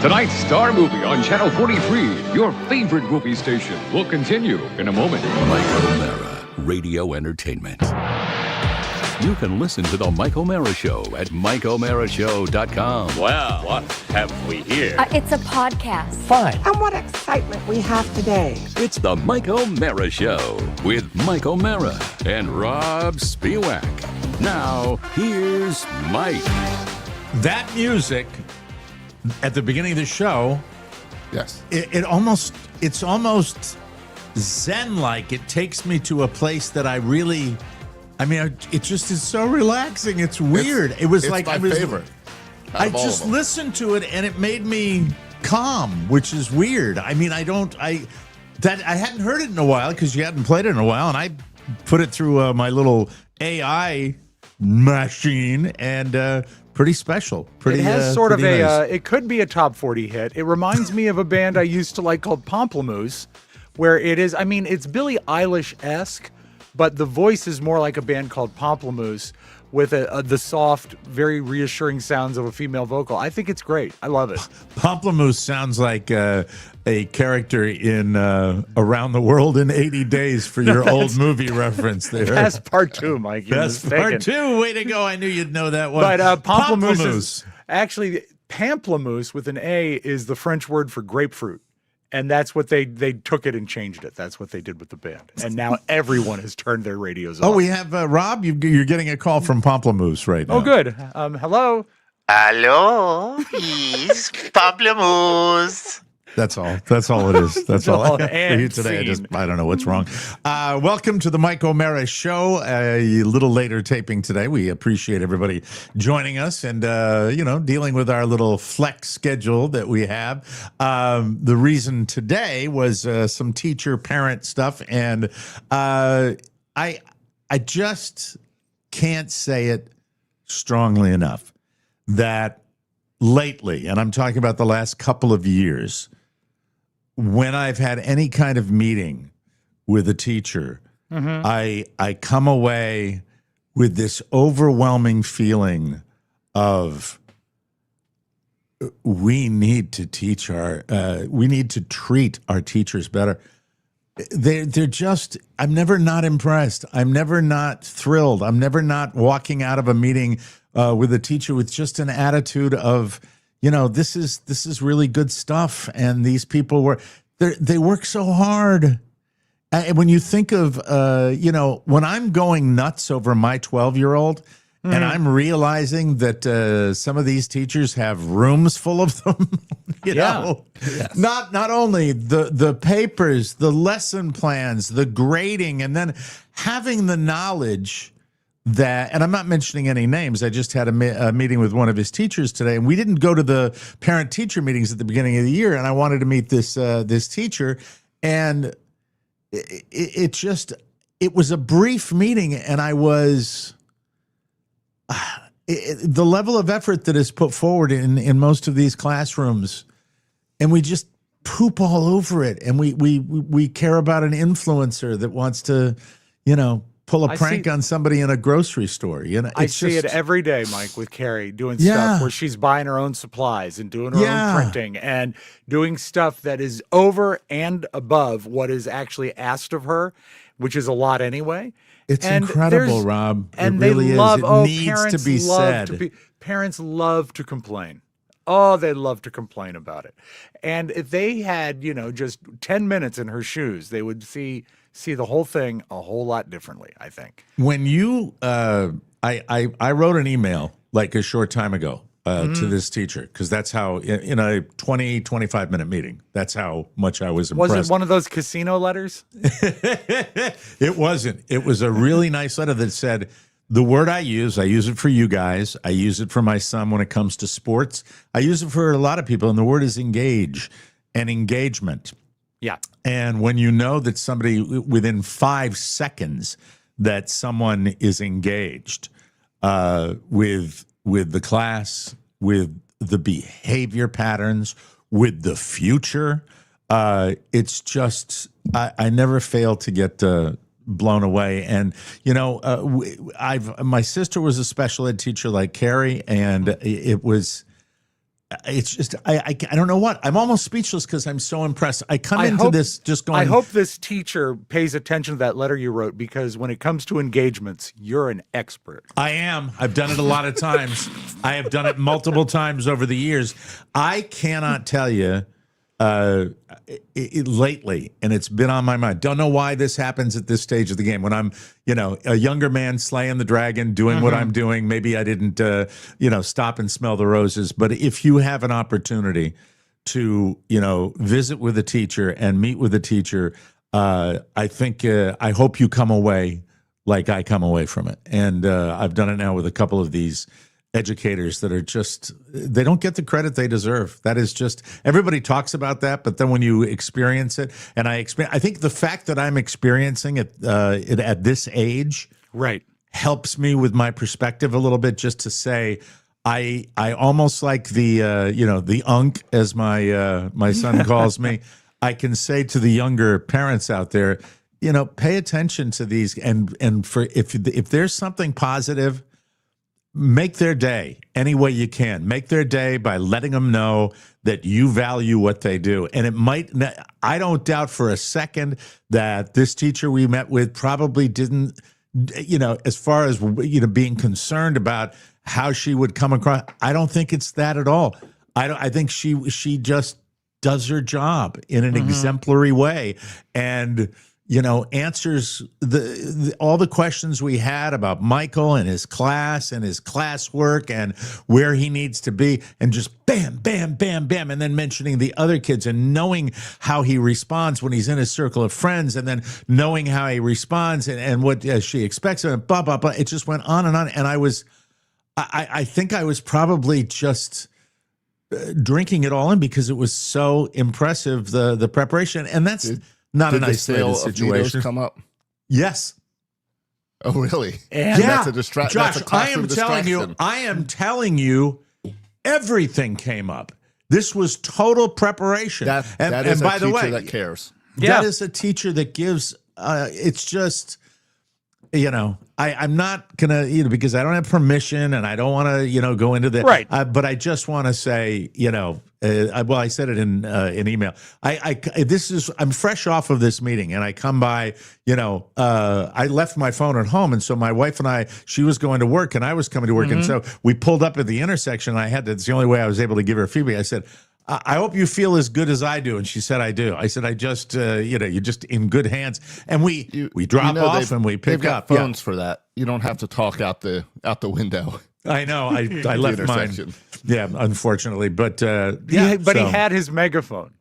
Tonight's star movie on Channel 43, your favorite movie station, will continue in a moment. Mike O'Mara, Radio Entertainment. You can listen to The Mike O'Mara Show at MikeO'MaraShow.com. Well, what have we here? It's a podcast. Fine. And what excitement we have today. It's The Mike O'Mara Show with Mike O'Mara and Rob Spiewak. Now, here's Mike. That music at the beginning of the show, Yes. it's almost zen-like. It takes me to a place that it just is so relaxing. It's weird. It's my favorite. I just listened to it and it made me calm, which is weird. I hadn't heard it in a while because you hadn't played it in a while, and I put it through my little AI machine, and pretty special. Pretty. It has sort of nice. it could be a top 40 hit. It reminds me of a band I used to like called Pomplamoose, where it is. I mean, it's Billie Eilish-esque, but the voice is more like a band called Pomplamoose with the soft, very reassuring sounds of a female vocal. I think it's great. I love it. Pomplamoose sounds like a character in Around the World in 80 Days for your old movie reference there. That's part two, Mike. That's part two. Way to go. I knew you'd know that one. But Pomplamoose is actually, pamplemousse with an A is the French word for grapefruit. And that's what they took it and changed it. That's what they did with the band. And now everyone has turned their radios off. Oh, we have Rob. You're getting a call from Pomplamoose right now. Oh, good. Hello. Hello, he's Pamplemousse. That's all. That's all it is. That's all I have for you today. Scene. I don't know what's wrong. Welcome to the Mike O'Mara Show. A little later taping today. We appreciate everybody joining us and, dealing with our little flex schedule that we have. The reason today was some teacher-parent stuff, and I just can't say it strongly enough that lately, and I'm talking about the last couple of years, when I've had any kind of meeting with a teacher, I come away with this overwhelming feeling of we need to treat our teachers better. They're just, I'm never not impressed. I'm never not thrilled. I'm never not walking out of a meeting with a teacher with just an attitude of, this is really good stuff, and these people they work so hard. When you think of, when I'm going nuts over my 12-year-old, and I'm realizing that some of these teachers have rooms full of them, know, yes. Not only the papers, the lesson plans, the grading, and then having the knowledge that, and I'm not mentioning any names. I just had a meeting with one of his teachers today, and we didn't go to the parent-teacher meetings at the beginning of the year, and I wanted to meet this teacher, and it was a brief meeting, and I was the level of effort that is put forward in most of these classrooms, and we just poop all over it, and we care about an influencer that wants to, pull a prank on somebody in a grocery store. I see it every day, Mike, with Carrie doing stuff where she's buying her own supplies and doing her own printing and doing stuff that is over and above what is actually asked of her, which is a lot anyway. It's incredible, Rob. And it really they love, is. It needs to be said. Parents love to complain. Oh, they love to complain about it. And if they had, just 10 minutes in her shoes, they would see the whole thing a whole lot differently, I think. When you, I wrote an email like a short time ago to this teacher, because that's how, in a 20, 25-minute meeting, that's how much I was impressed. Was it one of those casino letters? It wasn't. It was a really nice letter that said, the word I use it for you guys. I use it for my son when it comes to sports. I use it for a lot of people, and the word is engage and engagement. Yeah. And when you know that somebody, within 5 seconds, that someone is engaged with the class, with the behavior patterns, with the future, it's just, I never fail to get blown away. And, my sister was a special ed teacher like Carrie, and it was it's just I don't know what. I'm almost speechless because I'm so impressed. I come into this just going. I hope this teacher pays attention to that letter you wrote, because when it comes to engagements, you're an expert. I am. I've done it a lot of times. I have done it multiple times over the years. I cannot tell you lately, and it's been on my mind. Don't know why this happens at this stage of the game when I'm, a younger man slaying the dragon, doing what I'm doing. Maybe I didn't, stop and smell the roses. But if you have an opportunity to, visit with a teacher and meet with a teacher, I think I hope you come away like I come away from it. And I've done it now with a couple of these educators that are they don't get the credit they deserve. That is just, everybody talks about that, but then when you experience it, and I think the fact that I'm experiencing it at this age, right, helps me with my perspective a little bit, just to say, I almost like the unk, as my son calls me. I can say to the younger parents out there, pay attention to these, and for if there's something positive, make their day any way you can. Make their day by letting them know that you value what they do. And I don't doubt for a second that this teacher we met with probably didn't, as far as, being concerned about how she would come across. I don't think it's that at all. I think she just does her job in an exemplary way, and answers all the questions we had about Michael and his class and his classwork and where he needs to be, and just bam, bam, bam, bam, and then mentioning the other kids and knowing how he responds when he's in his circle of friends, and then knowing how he responds and what she expects, and blah, blah, blah. It just went on. And I think I was probably just drinking it all in because it was so impressive, the preparation. And that's not a nice way to situation. Come up? Yes. Oh, really? And that's a distraction. Josh, I am telling you, everything came up. This was total preparation. That is a teacher that cares. That is a teacher that gives. It's just, I'm not gonna, because I don't have permission and I don't want to, go into that. Right. But I just want to say, I said it in an email. I'm fresh off of this meeting, and I come by. I left my phone at home, and so my wife and she was going to work, and I was coming to work, and so we pulled up at the intersection. And it's the only way I was able to give her feedback. I said, I hope you feel as good as I do. And she said, I do. I said, I just, you're just in good hands. And we drop off and we pick up. They've got phones for that. You don't have to talk out the window. I know. I left mine. Yeah, unfortunately. But he had his megaphone.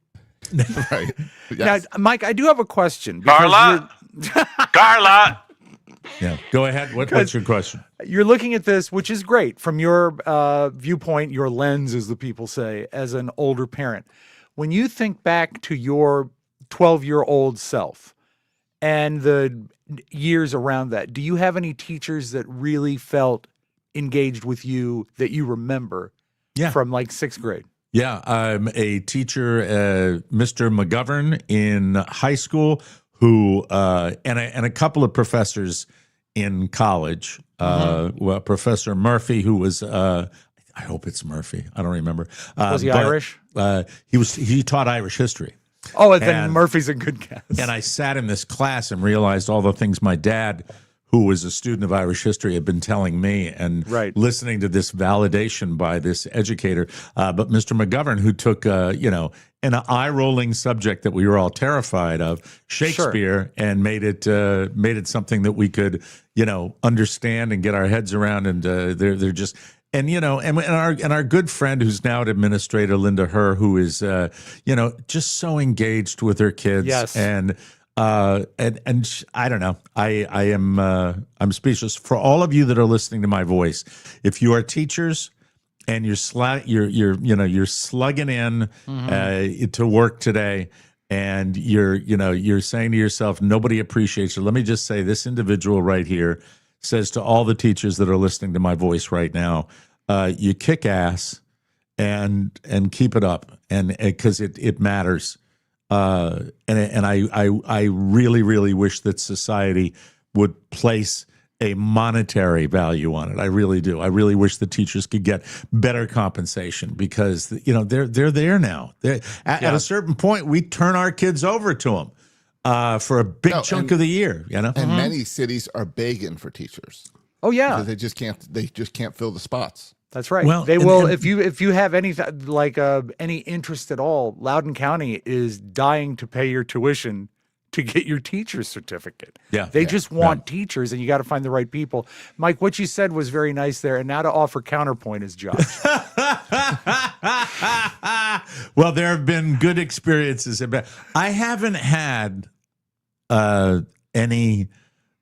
Right. Yes. Now, Mike, I do have a question. Carla! Carla! Yeah, go ahead. What's your question? You're looking at this, which is great from your viewpoint, your lens, as the people say, as an older parent. When you think back to your 12-year-old self and the years around that, do you have any teachers that really felt engaged with you that you remember from like 6th grade? Yeah, I'm a teacher, Mr. McGovern in high school, who and a couple of professors in college. Professor Murphy, who was I hope it's Murphy. I don't remember. Was he Irish? He taught Irish history. Oh, and then Murphy's a good guess. And I sat in this class and realized all the things my dad, who was a student of Irish history, had been telling me, and listening to this validation by this educator. But Mr. McGovern, who took, an eye-rolling subject that we were all terrified of, Shakespeare, and made it something that we could, understand and get our heads around. And they're just. And and our good friend who's now an administrator, Linda Herr, who is just so engaged with her kids. Yes. And I don't know. I'm speechless. For all of you that are listening to my voice, if you are teachers and you're slugging in to work today, and you're saying to yourself, nobody appreciates you. Let me just say, this individual right here says to all the teachers that are listening to my voice right now, you kick ass and keep it up, and because it matters. And I really, really wish that society would place a monetary value on it. I really do. I really wish the teachers could get better compensation because they're there now. At a certain point, we turn our kids over to them for a big chunk of the year. And many cities are begging for teachers. Oh yeah, because they just can't fill the spots. That's right. Well, they will if you have any any interest at all. Loudoun County is dying to pay your tuition to get your teacher's certificate. Yeah, they just want teachers, and you got to find the right people. Mike, what you said was very nice there. And now to offer counterpoint is Josh. Well, there have been good experiences. I haven't had any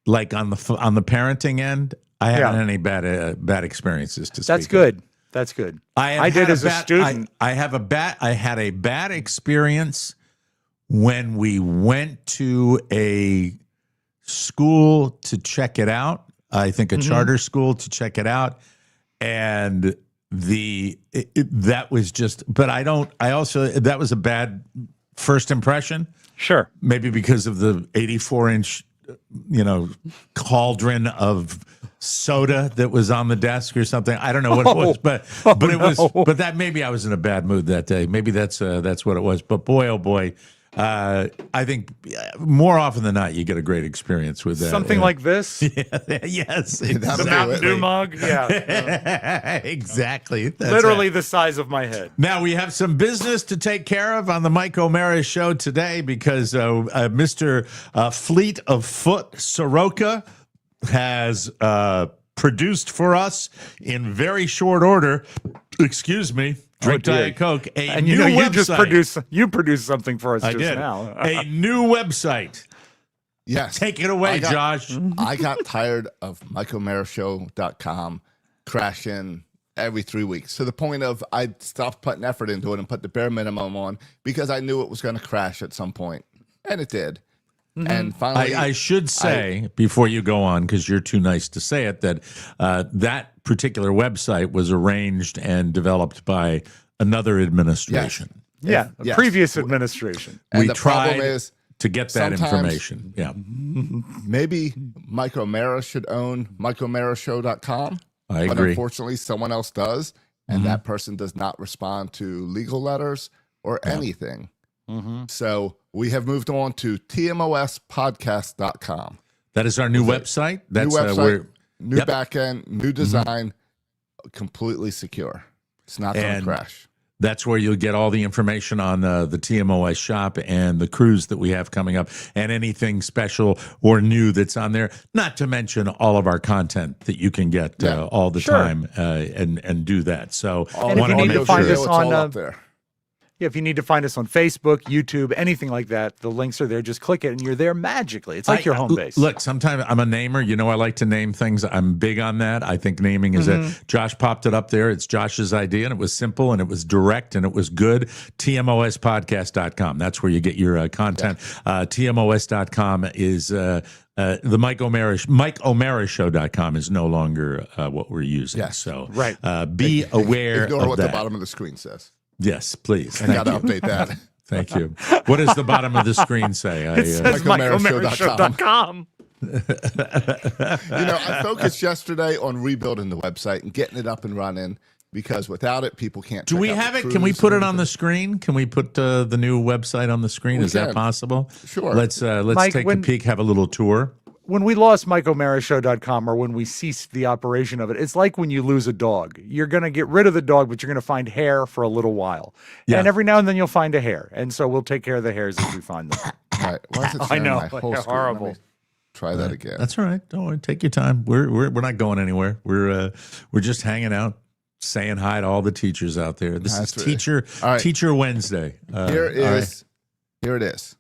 on the parenting end. I haven't had any bad experiences to speak. That's good. That's good. I did as a student. I had a bad experience when we went to a school to check it out. I think a charter school to check it out, and that was just. But that was a bad first impression. Sure, maybe because of the 84-inch, cauldron of soda that was on the desk or something. I don't know what it was, but it was. But that maybe I was in a bad mood that day. Maybe that's what it was. But boy, oh boy, I think more often than not you get a great experience with that. Something like this. Yes, the Mountain Dew mug. Yeah, exactly. That's literally the size of my head. Now we have some business to take care of on the Mike O'Mara Show today because Mr. Fleet of Foot Soroka has produced for us in very short order. Excuse me. Drink Diet Coke. And new website. You produced something for us I just did. now. A new website. Yes. Take it away, Josh. I got tired of MikeO'MaraShow.com crashing every 3 weeks to the point of I stopped putting effort into it and put the bare minimum on because I knew it was going to crash at some point. And it did. And finally, I should say, before you go on, because you're too nice to say it, that that particular website was arranged and developed by another administration. Yes. Yeah, previous administration. And we the tried problem is to get that information. Yeah. Maybe Mike O'Mara should own MikeO'MaraShow.com. I but agree. Unfortunately, someone else does, and that person does not respond to legal letters or anything. So we have moved on to TMOSpodcast.com. That is our new website. That's new website, new yep. backend, new design, completely secure. It's not going to crash. That's where you'll get all the information on the TMOS shop and the cruise that we have coming up and anything special or new that's on there, not to mention all of our content that you can get all the time and do that. So and if you need to find us on up there. Yeah, if you need to find us on Facebook, YouTube, anything like that, the links are there. Just click it, and you're there magically. It's like your home base. Look, sometimes I'm a namer. I like to name things. I'm big on that. I think naming is Josh popped it up there. It's Josh's idea, and it was simple, and it was direct, and it was good. TMOSpodcast.com. That's where you get your content. TMOS.com is the MikeO'MaraShow.com is no longer what we're using. Yes. So be aware Ignore of what that. the bottom of the screen says. Yes, please. I got to update that. Thank you. What does the bottom of the screen say? It says MikeO'MaraShow.com. I focused yesterday on rebuilding the website and getting it up and running because without it, people can't. Do we have it? Can we put it on the screen? Can we put the new website on the screen? Is that possible? Sure. Let's Mike, take a peek, have a little tour. When we lost MikeO'MaraShow.com or when we ceased the operation of it, it's like when you lose a dog. You're going to get rid of the dog, but you're going to find hair for a little while. Yeah. And every now and then you'll find a hair. And so we'll take care of the hairs as we find them. All right. Why is it I know. my whole screen? Horrible. Let me try that again. That's all right. Don't worry. Take your time. We're not going anywhere. We're just hanging out, saying hi to all the teachers out there. This is Teacher Wednesday. Here it is.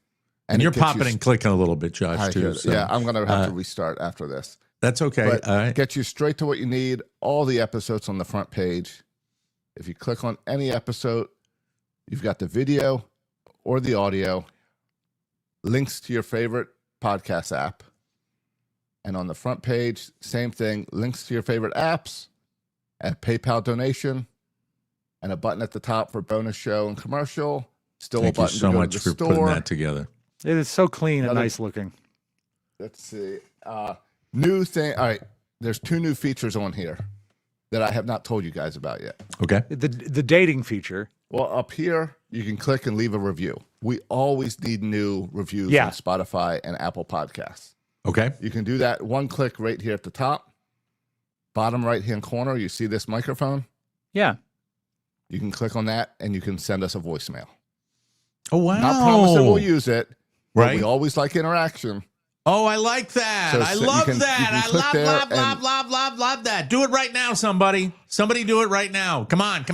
And you're popping and clicking a little bit, Josh, too. So, yeah, I'm going to have to restart after this. That's okay. But all right. Get you straight to what you need. All the episodes on the front page. If you click on any episode, you've got the video or the audio, links to your favorite podcast app. And on the front page, same thing, links to your favorite apps, and a PayPal donation, and a button at the top for bonus show and commercial. Still Thank a button you so to go much to the for store. putting that together. It is so clean and nice looking. Let's see. New thing. All right. There's 2 new features on here that I have not told you guys about yet. Okay. The dating feature. Well, up here, you can click and leave a review. We always need new reviews on Spotify and Apple Podcasts. Okay. You can do that 1 click right here at the top. Bottom right-hand corner, you see this microphone? Yeah. You can click on that, and you can send us a voicemail. Oh, wow. Not promising we'll use it, but Right. we always like interaction. Oh, I like that. So I you love can- you that. can I click love, there love, love, and- love that. Do it right now, somebody. Somebody do it right now. Come on.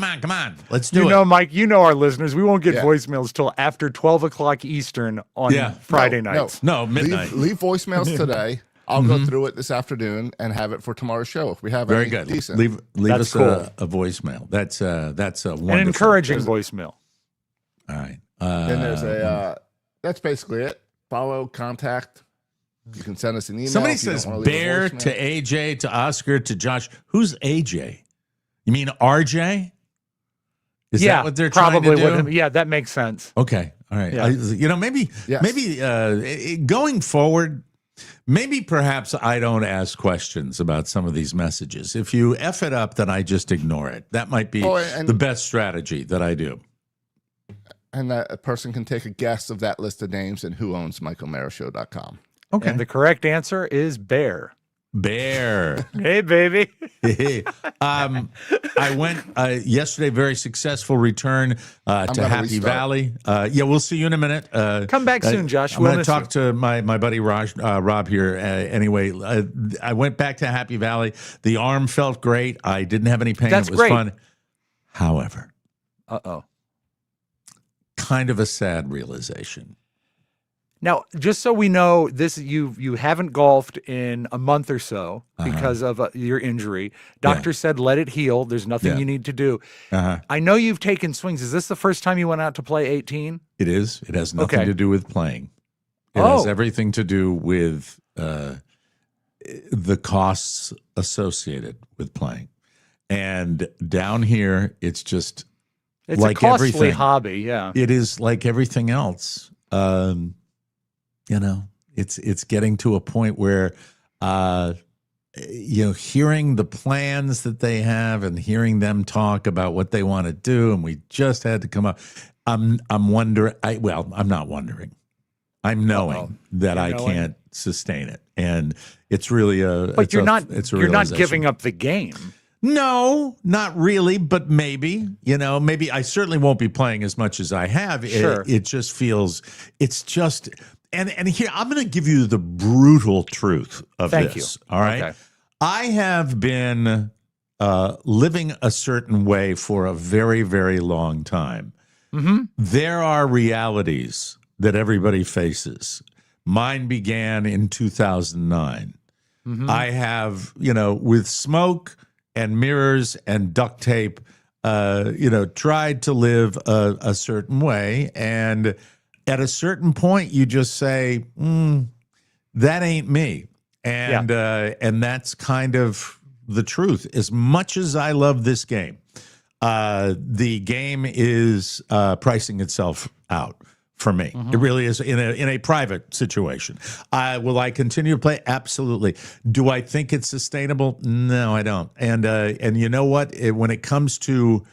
Let's do You it. know, Mike, you know our listeners. We won't get Yeah. voicemails till after 12 o'clock Eastern on Friday nights. No, midnight. Leave voicemails today. I'll go through it this afternoon and have it for tomor's show if we have Very any good. decent. Leave That's us cool. a voicemail. That's a wonderful. An encouraging voicemail. All right. Then there's that's basically it. Follow, contact. You can send us an email. Somebody if you don't says wanna leave a Bear voicemail. to AJ to Oscar to Josh. Who's AJ? You mean RJ? Is that what they're probably trying to do? Yeah, that makes sense. Okay. All right. Yeah. Maybe Yes. going forward, maybe perhaps I don't ask questions about some of these messages. If you F it up, then I just ignore it. That might be and- the best strategy that I do. And that a person can take a guess of that list of names and who owns MichaelMarashow.com. Okay. And the correct answer is Bear. Bear. Hey, baby. I went yesterday, very successful return to gonna Happy restart. Valley. We'll see you in a minute. Come back soon, Josh. I'm We'll going to miss talk to my buddy Rob here. Anyway, I went back to Happy Valley. The arm felt great. I didn't have any pain. That's it was great. fun. However, Uh-oh. kind of a sad realization. Now, just so we know, this you haven't golfed in a month or so because of your injury. Doctor said let it heal. There's nothing you need to do. I know you've taken swings. Is this the first time you went out to play 18? It is. It has nothing Okay. to do with playing. It Oh. has everything to do with the costs associated with playing. And down here, it's just It's like a costly everything. hobby, yeah. It is like everything else. It's getting to a point where, hearing the plans that they have and hearing them talk about what they want to do, and we just had to come up. I'm wondering. I'm not wondering. I'm knowing that I can't sustain it, and it's really a. But you're not realization. giving up the game. No, not really, but maybe, maybe I certainly won't be playing as much as I have. Sure. It just feels, it's just, and here, I'm going to give you the brutal truth of Thank this. you. All right. Okay. I have been living a certain way for a very, very long time. Mm-hmm. There are realities that everybody faces. Mine began in 2009. Mm-hmm. I have, with smoke and mirrors and duct tape, tried to live a certain way. And at a certain point, you just say, that ain't me. And that's kind of the truth. As much as I love this game, the game is pricing itself out for me. It really is in a private situation. Will I continue to play? Absolutely. Do I think it's sustainable? No, I don't. And you know what? When it comes to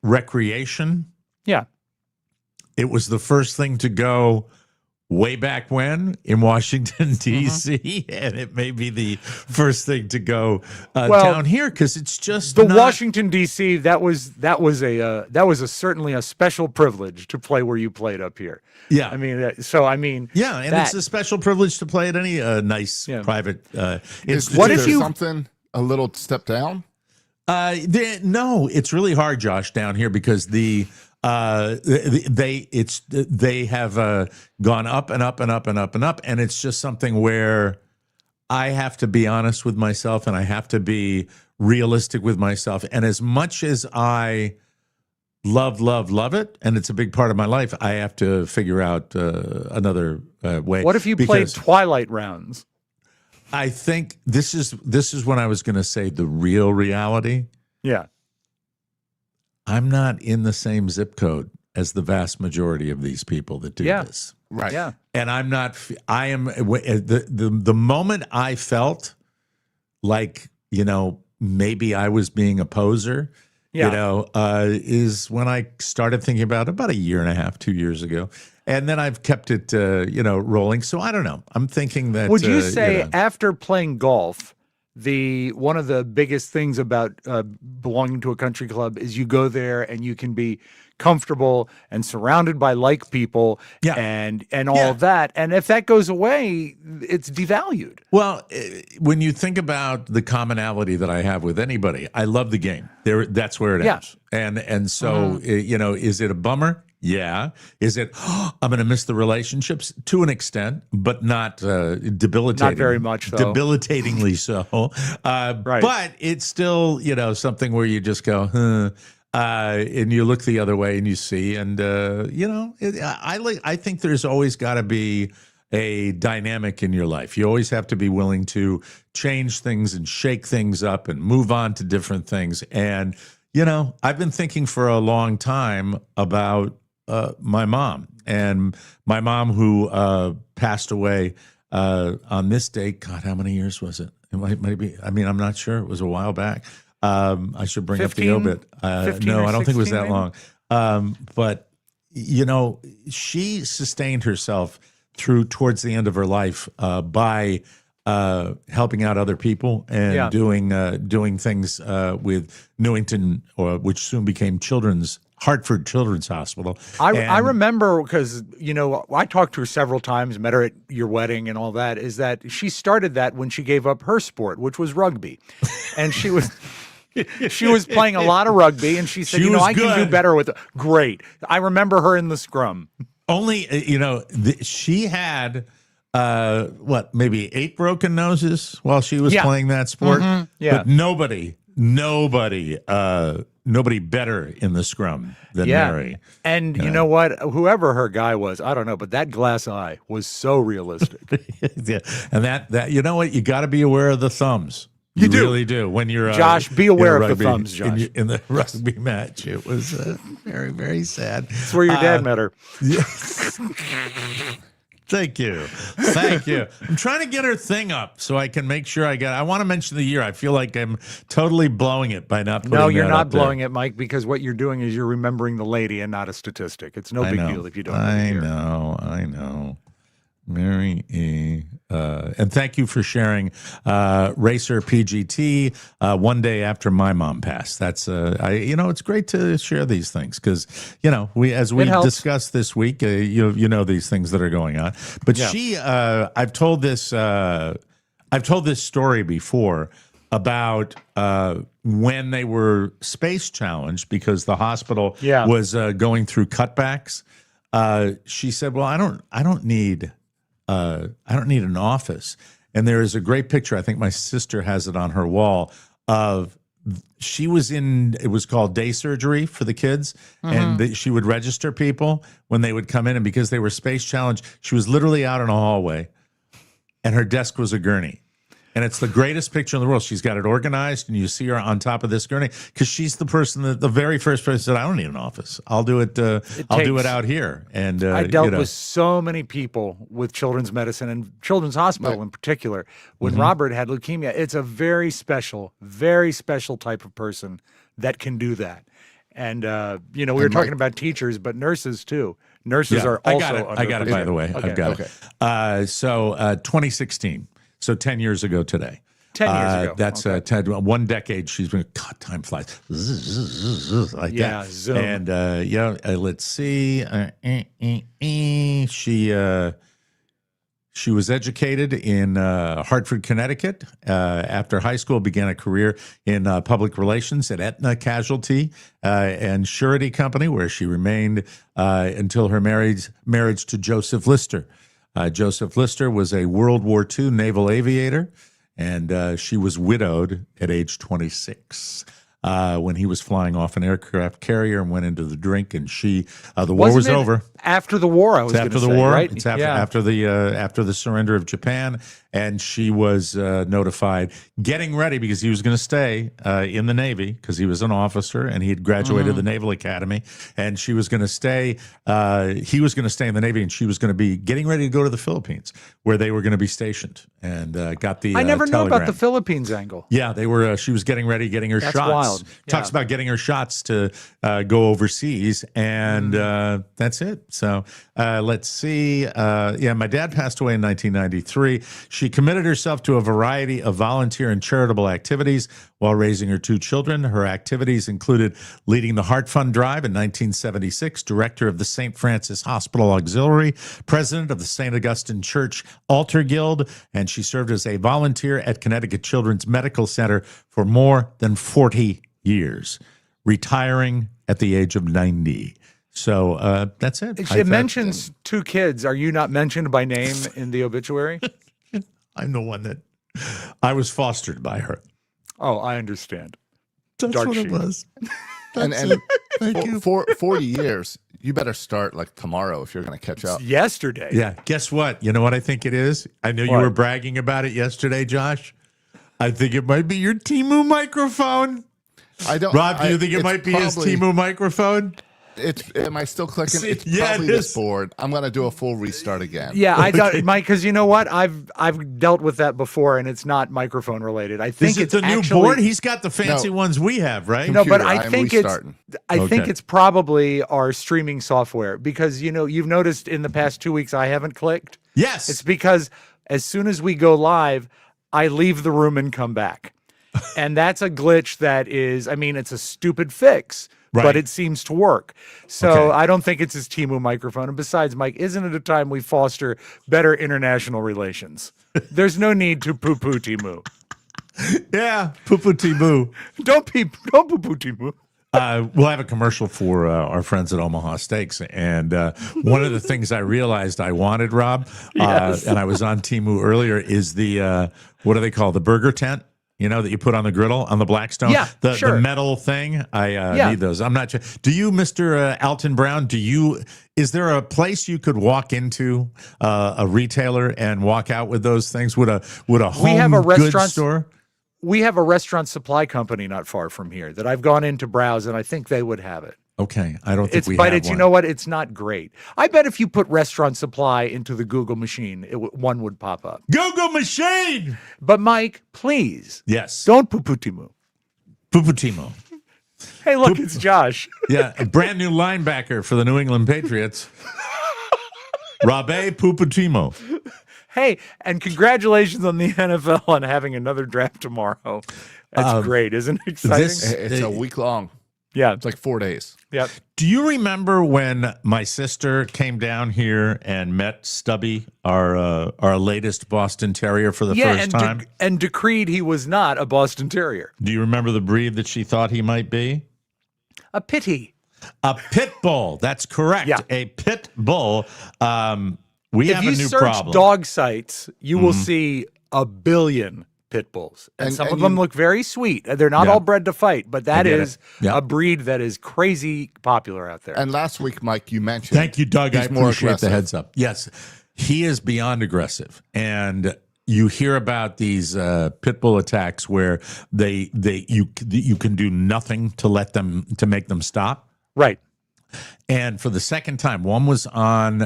recreation, it was the first thing to go way back when in Washington, D.C., and it may be the first thing to go down here because it's just the Washington D.C. That was certainly a special privilege to play where you played up here. Yeah, I mean, it's a special privilege to play at any nice private institution. What if you something a little step down? No, it's really hard, Josh, down here because they have gone up and up and up and up and up, and it's just something where I have to be honest with myself and I have to be realistic with myself. And as much as I love it, and it's a big part of my life, I have to figure out another way. What if you played Twilight rounds? I think this is when I was going to say the real reality. Yeah. I'm not in the same zip code as the vast majority of these people that do this. Right. Yeah. And I'm not. I am the moment I felt like maybe I was being a poser. Yeah. Is when I started thinking about a year and a half, 2 years ago. And then I've kept it, rolling. So I don't know. I'm thinking that. Would you say after playing golf, one of the biggest things about belonging to a country club is you go there and you can be comfortable and surrounded by like people and all of that. And if that goes away, it's devalued. Well, when you think about the commonality that I have with anybody, I love the game. That's where it ends. And so, is it a bummer? Yeah. Is it, I'm going to miss the relationships to an extent, but not debilitating. Not very much, though. Debilitatingly so. Right. But it's still, something where you just go, and you look the other way and you see, and, I think there's always got to be a dynamic in your life. You always have to be willing to change things and shake things up and move on to different things. And, I've been thinking for a long time about my mom, and my mom who passed away on this date. God, how many years was it? It might be. I mean, I'm not sure. It was a while back. I should bring 15, up the obit. No, I don't think it was that maybe? Long. But she sustained herself towards the end of her life by helping out other people and doing things with Newington, which soon became Hartford Children's Hospital. I remember because, I talked to her several times, met her at your wedding and all that, is that she started that when she gave up her sport, which was rugby. And she was playing a lot of rugby, and she said, I can do better with it. Great. I remember her in the scrum. Only, she had, maybe 8 broken noses while she was playing that sport. Mm-hmm. Yeah. But nobody better in the scrum than Mary. And you know what? Whoever her guy was, I don't know, but that glass eye was so realistic. Yeah. And that you know what? You got to be aware of the thumbs. You really do. When you're Josh, be aware of the thumbs, Josh. In the rugby match, it was very, very sad. That's where your dad met her. Thank you. I'm trying to get her thing up so I can make sure I want to mention the year. I feel like I'm totally blowing it by not putting No, you're that not up there. blowing it, Mike, because what you're doing is you're remembering the lady and not a statistic. It's no big deal if you don't know the year. I know. Mary E. And thank you for sharing Racer PGT one day after my mom passed. That's it's great to share these things because we discussed this week, these things that are going on. But I've told this story before about when they were space challenged because the hospital was going through cutbacks. She said, "Well, I don't need an office." And there is a great picture. I think my sister has it on her wall of she was it was called day surgery for the kids. Mm-hmm. And she would register people when they would come in. And because they were space challenged, she was literally out in a hallway and her desk was a gurney. And it's the greatest picture in the world. She's got it organized, and you see her on top of this gurney because she's the person the very first person said, "I don't need an office. I'll do it. I'll do it out here." And I dealt with so many people with children's medicine and Children's Hospital in particular. When Robert had leukemia, it's a very special type of person that can do that. And we were talking about teachers, but nurses too. Nurses are also. I got it. By the way, okay. I've got it. So 2016. So 10 years ago today. 10 years ago. That's 1 decade. She's been, God, time flies. Like that. Zoom. And let's see. She was educated in Hartford, Connecticut. After high school, began a career in public relations at Aetna Casualty and Surety Company, where she remained until her marriage to Joseph Lister. Joseph Lister was a World War II naval aviator, and she was widowed at age 26 when he was flying off an aircraft carrier and went into the drink, and the war was over. after the war. I was It's after the say, war. right? It's after the surrender of Japan, and she was notified, getting ready because he was going to stay in the Navy because he was an officer and he had graduated the Naval Academy, and she was going to stay. He was going to stay in the Navy, and she was going to be getting ready to go to the Philippines, where they were going to be stationed. And got the I never knew about telegram. the Philippines angle. Yeah, they were. She was getting ready, getting her That's shots. wild. Talks about getting her shots to go overseas, and that's it. So let's see. My dad passed away in 1993. She committed herself to a variety of volunteer and charitable activities while raising her two children. Her activities included leading the Heart Fund Drive in 1976, director of the St. Francis Hospital Auxiliary, president of the St. Augustine Church Altar Guild, and she served as a volunteer at Connecticut Children's Medical Center for more than 40 years, retiring at the age of 90. So that's it. It mentions two kids. Are you not mentioned by name in the obituary? I'm the one that I was fostered by her. Oh, I understand. That's Dark what sheep. it was. And Thank you. for 40 years, you better start like tomorrow if you're going to catch up. Yesterday. Yeah. Guess what? You know what I think it is? I know you What? were bragging about it yesterday, Josh. I think it might be your Temu microphone. I don't. Rob, do you think it it's might be his probably- Temu microphone? Am I still clicking? See, It's yeah, probably it this is. board. I'm going to do a full restart again. Yeah, I thought, Mike, because you know what? I've dealt with that before, and it's not microphone related. I think Is it it's the new actually, board? He's got the fancy No. ones we have, right? No, but Computer, I I'm think restarting. I think Okay. it's probably our streaming software because you've noticed in the past 2 weeks I haven't clicked. Yes. It's because as soon as we go live, I leave the room and come back. And that's a glitch that is, it's a stupid fix, Right. but it seems to work. So Okay. I don't think it's his Temu microphone. And besides, Mike, isn't it a time we foster better international relations? There's no need to poo-poo Temu. Yeah. Poo Poo Temu. Don't poo-poo Temu. We'll have a commercial for our friends at Omaha Steaks. And one of the things I realized I wanted, Rob, and I was on Temu earlier, is the, what do they call the burger tent? You know, that you put on the griddle on the Blackstone? Yeah, the sure. metal thing. I need those. I'm not sure. Do you, Mr. Alton Brown, is there a place you could walk into, a retailer, and walk out with those things? Would a home have a goods restaurant store? We have a restaurant supply company not far from here that I've gone in to browse, and I think they would have it. Okay. I don't think we But have it's, one. you know what? It's not great. I bet if you put restaurant supply into the Google machine, one would pop up. Google machine! But Mike, please, Yes. don't poo-poo Temu. Poo Poo Temu. Hey, look, it's Josh. Yeah, a brand new linebacker for the New England Patriots. Rabe Poo Poo Temu. Hey, and congratulations on the NFL on having another draft tomorrow. That's great, isn't it exciting? It's a week long. Yeah. It's like 4 days. Yep. Do you remember when my sister came down here and met Stubby, our latest Boston Terrier, for the first time? And decreed he was not a Boston Terrier. Do you remember the breed that she thought he might be? A pity. A pit bull. That's correct. Yeah. A pit bull. We If have you a new search problem. dog sites, you will see a billion pit bulls. And some of them look very sweet. They're not all bred to fight, but that get is it. Yeah. a breed that is crazy popular out there. And last week, Mike, you mentioned. Thank you, Doug. I he's more appreciate the aggressive. heads up. Yes, he is beyond aggressive. And you hear about these pit bull attacks where you can do nothing to make them stop. Right. And for the second time, one was on,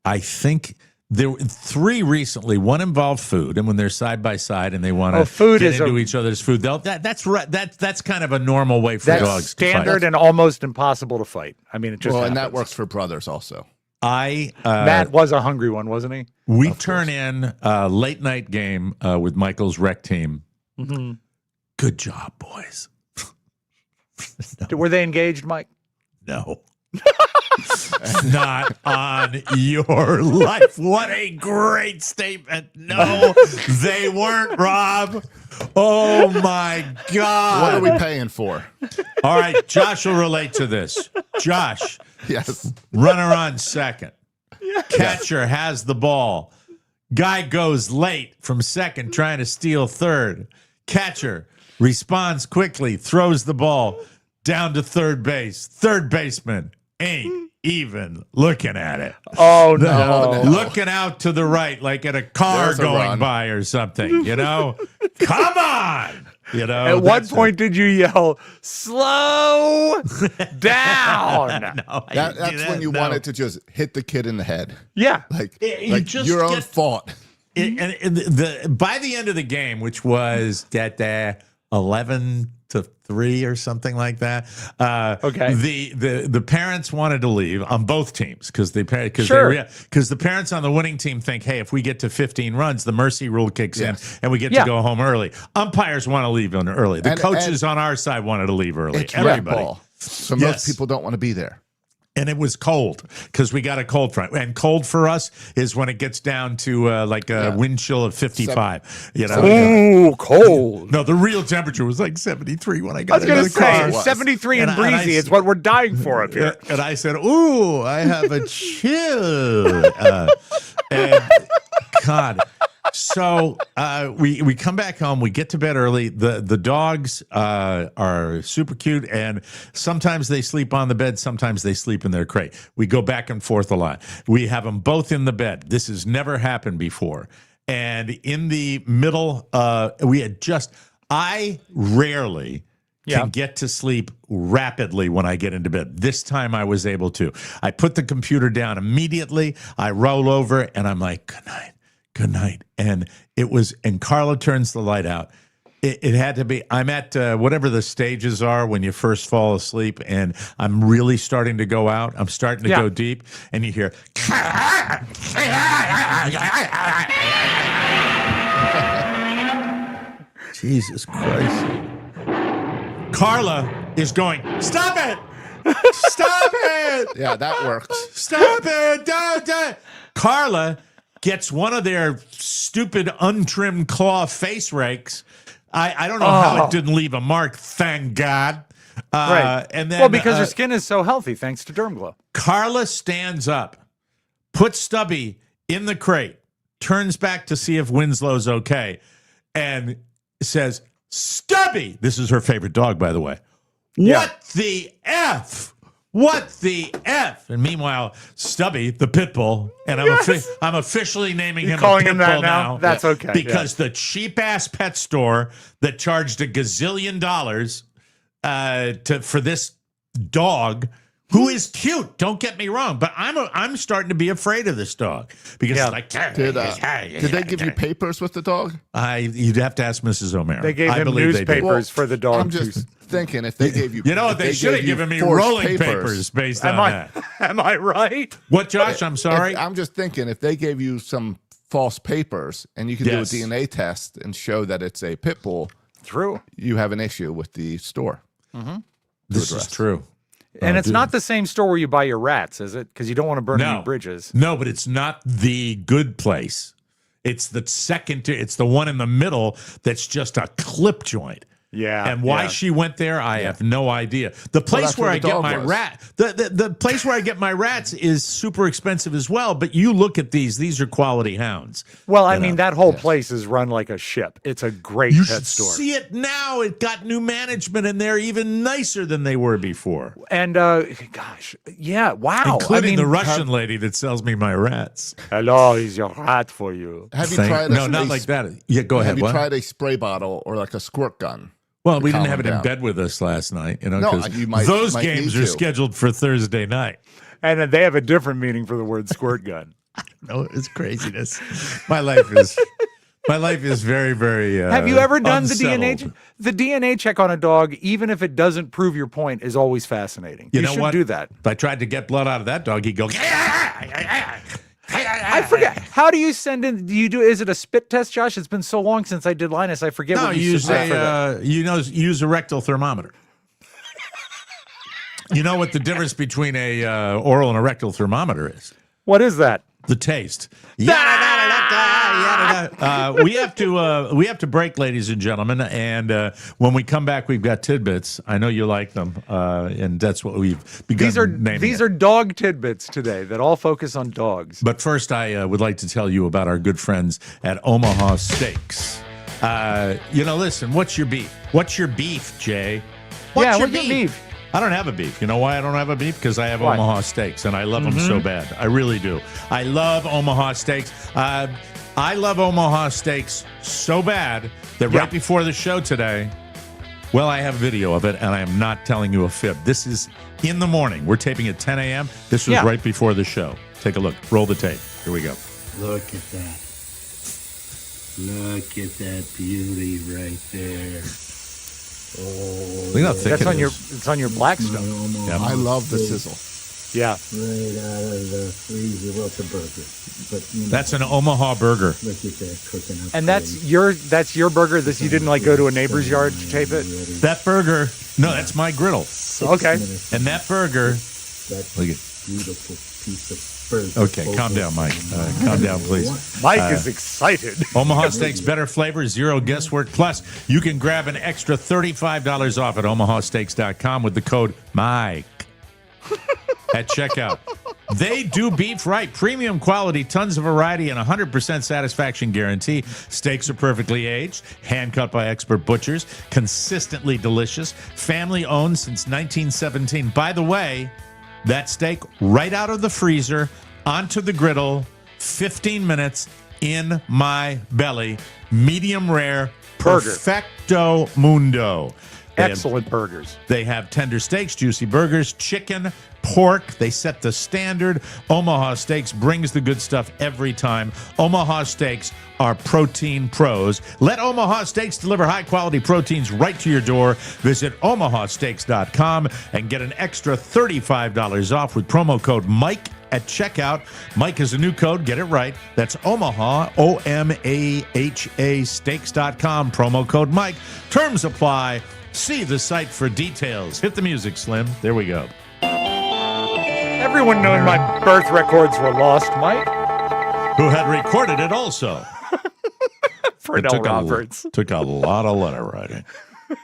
I think there were 3 recently. One involved food, and when they're side by side and they want to food get is into each other's food, that's right. That's kind of a normal way for That's dogs standard to fight. and almost impossible to fight. I mean, it just Well, and that happens. works for brothers also. Matt was a hungry one, wasn't he? We turn in a late night game with Michael's rec team. Mm-hmm. Good job, boys. Were they engaged, Mike? No. Not on your life. What a great statement. No, they weren't, Rob. Oh, my God. What are we paying for? All right, Josh will relate to this. Josh, Yes. runner on second. Catcher has the ball. Guy goes late from second, trying to steal third. Catcher responds quickly, throws the ball down to third base. Third baseman ain't even looking at it. Oh, no. Looking out to the right, like at a car There's a going run. by or something, Come on! At what point did you yell, slow down? No, I didn't do That's that, when you no. wanted to just hit the kid in the head. Yeah. Like, You like just your own get- fault. And by the end of the game, which was at 11-3 or something like that. Okay. The parents wanted to leave on both teams because the parents on the winning team think, hey, if we get to 15 runs, the mercy rule kicks in and we get to go home early. Umpires want to leave early. The coaches on our side wanted to leave early. It's Everybody. red ball. So most people don't want to be there. And it was cold because we got a cold front. And cold for us is when it gets down to like a wind chill of 55. Ooh, cold. No, the real temperature was like 73 when I got I was going to into the car. say, 73 and And I- breezy. It's what we're dying for up here. And I said, ooh, I have a chill. And God. So we come back home. We get to bed early. The dogs are super cute, and sometimes they sleep on the bed. Sometimes they sleep in their crate. We go back and forth a lot. We have them both in the bed. This has never happened before. And in the middle, I rarely can get to sleep rapidly when I get into bed. This time I was able to. I put the computer down immediately. I roll over, and I'm like, good night. Good night. And Carla turns the light out. It had to be, I'm at whatever the stages are when you first fall asleep, and I'm really starting to go out. I'm starting to go deep, and you hear, Jesus Christ. Carla is going, stop it! Stop it! Yeah, that works. Stop it! Don't. Carla gets one of their stupid untrimmed claw face rakes. I don't know how it didn't leave a mark, thank God. Right. And then, because her skin is so healthy thanks to Derm Glow. Carla stands up, puts Stubby in the crate, turns back to see if Winslow's okay, and says, Stubby! This is her favorite dog, by the way. Yeah. What the F? What the F? And meanwhile, Stubby, the pit bull, and I'm officially naming him calling a pit him that bull now? That's okay, Because the cheap-ass pet store that charged $1 gazillion for this dog, who is cute, don't get me wrong, but I'm starting to be afraid of this dog. Because it's like... Did they give you papers with the dog? You'd have to ask Mrs. O'Mara. They gave I him believe they did. newspapers for the dog. I'm just thinking if they gave you... You know what? if They should have gave you given me forged rolling papers based on that. Am I right? What, Josh? I'm sorry. I'm just thinking if they gave you some false papers and you could Yes. do a DNA test and show that it's a pit bull, True. you have an issue with the store. This is true. And it's not the same store where you buy your rats, is it? Because you don't want to burn any bridges. No, but it's not the good place. It's the second. It's the one in the middle that's just a clip joint. Yeah. And why she went there, I have no idea. The place that's where where I the get dog my was. rat, the place where I get my rats is super expensive as well. But you look at these are quality hounds. Well, I mean, that whole place is run like a ship. It's a great You pet should store. see it now. It got new management, and they're even nicer than they were before. And gosh, yeah, wow. Including the Russian lady that sells me my rats. Hello, is your rat for you? Have you tried No, not like that. Yeah, go ahead. Have you What? tried a spray bottle or like a squirt gun? Well, we calm didn't have it them in down? bed with us last night, No, 'cause you might- those might games need are to. scheduled for Thursday night. And then they have a different meaning for the word squirt gun. No, it's craziness. My life is very, very. Have you ever done the DNA? unsettled. The DNA check on a dog, even if it doesn't prove your point, is always fascinating. You know should what? do that. If I tried to get blood out of that dog, he'd go. I forget. How do you send in? Do you do? Is it a spit test, Josh? It's been so long since I did Linus. I forget. No, what you use submit for that. use a rectal thermometer. You know what the difference between a oral and a rectal thermometer is? What is that? The taste. We have to break, ladies and gentlemen, and when we come back, we've got tidbits. I know you like them, and that's what we've begun naming. These are dog tidbits today that all focus on dogs. But first, I would like to tell you about our good friends at Omaha Steaks. Listen, what's your beef? What's your beef, Jay? What's your beef? I don't have a beef. You know why I don't have a beef? Because I have Why? Omaha steaks, and I love them so bad. I really do. I love Omaha steaks. I love Omaha steaks so bad that right before the show today, well, I have video of it, and I am not telling you a fib. This is in the morning. We're taping at 10 a.m. This was right before the show. Take a look. Roll the tape. Here we go. Look at that. Look at that beauty right there. Oh, Look how thick That's it on is. your. It's on your Blackstone. Yeah. I love the sizzle. Yeah. Right out of the freezer. Well, it's a burger. But, you know, That's an Omaha burger. look at that cooking up. And that's your burger. This you didn't like go to a neighbor's yard to tape it. That burger, no, that's my griddle. Okay. And that burger, That look at. beautiful piece of burger. Okay, calm down, Mike. Calm down, please. Mike is excited. Omaha Steaks, better flavor, zero guesswork. Plus, you can grab an extra $35 off at omahasteaks.com with the code MIKE at checkout. They do beef right. Premium quality, tons of variety, and 100% satisfaction guarantee. Steaks are perfectly aged, hand-cut by expert butchers, consistently delicious, family-owned since 1917. By the way, that steak right out of the freezer, onto the griddle, 15 minutes in my belly. Medium rare, Burger. perfecto mundo. They have- Excellent burgers. They have tender steaks, juicy burgers, chicken, pork. They set the standard. Omaha Steaks brings the good stuff every time. Omaha Steaks are protein pros. Let Omaha Steaks deliver high-quality proteins right to your door. Visit omahasteaks.com and get an extra $35 off with promo code MIKE at checkout. Mike is a new code. Get it right. That's Omaha, OMAHA steaks.com. Promo code Mike. Terms apply. See the site for details. Hit the music, Slim. There we go. Everyone knows my birth records were lost, Mike. Who had recorded it also. Fernell Roberts. Took a lot of letter writing.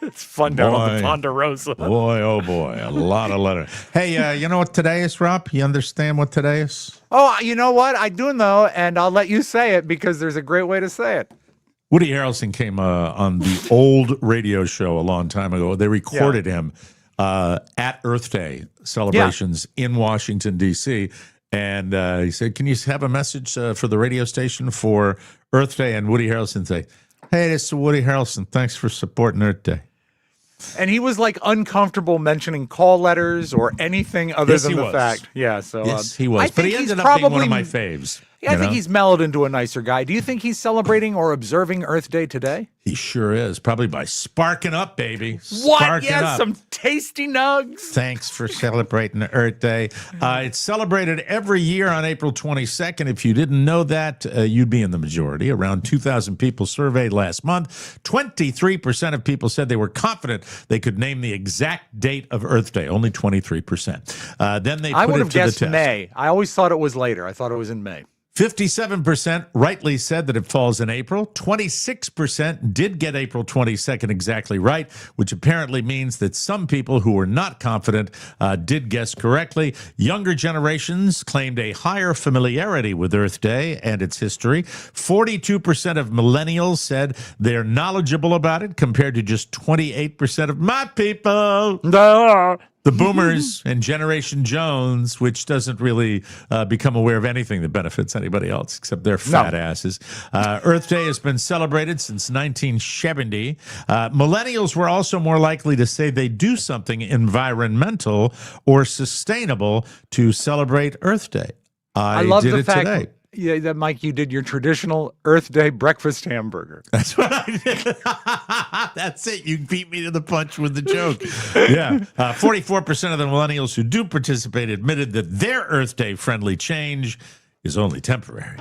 It's fun down on the Boy. Ponderosa. Boy, oh boy, a lot of letter. Hey, you know what today is, Rob? You understand what today is? Oh, you know what? I do know, and I'll let you say it because there's a great way to say it. Woody Harrelson came on the old radio show a long time ago. They recorded him at Earth Day celebrations in Washington, D.C., and he said, can you have a message for the radio station for Earth Day? And Woody Harrelson said, hey, this is Woody Harrelson. Thanks for supporting Earth Day. And he was like uncomfortable mentioning call letters or anything other Yes, than he the was. fact. Yeah, so Yes, he was. I But think he he's ended up being one of probably- my faves. Yeah, I you think know? he's mellowed into a nicer guy. Do you think he's celebrating or observing Earth Day today? He sure is. Probably by sparking up, baby. What? Sparking Yes, up. some tasty nugs. Thanks for celebrating Earth Day. It's celebrated every year on April 22nd. If you didn't know that, you'd be in the majority. Around 2,000 people surveyed last month. 23% of people said they were confident they could name the exact date of Earth Day. Only 23%. Then they I put would it have to the guessed test. May. I always thought it was later. I thought it was in May. 57% rightly said that it falls in April. 26% did get April 22nd exactly right, which apparently means that some people who were not confident did guess correctly. Younger generations claimed a higher familiarity with Earth Day and its history. 42% of millennials said they're knowledgeable about it, compared to just 28% of my people. The boomers and Generation Jones, which doesn't really become aware of anything that benefits anybody else except their fat asses. Earth Day has been celebrated since 1970. Millennials were also more likely to say they do something environmental or sustainable to celebrate Earth Day. I love did the it fact, today. yeah, that Mike, you did your traditional Earth Day breakfast hamburger. That's what I did. That's it. You beat me to the punch with the joke. Yeah. 44% of the millennials who do participate admitted that their Earth Day friendly change is only temporary.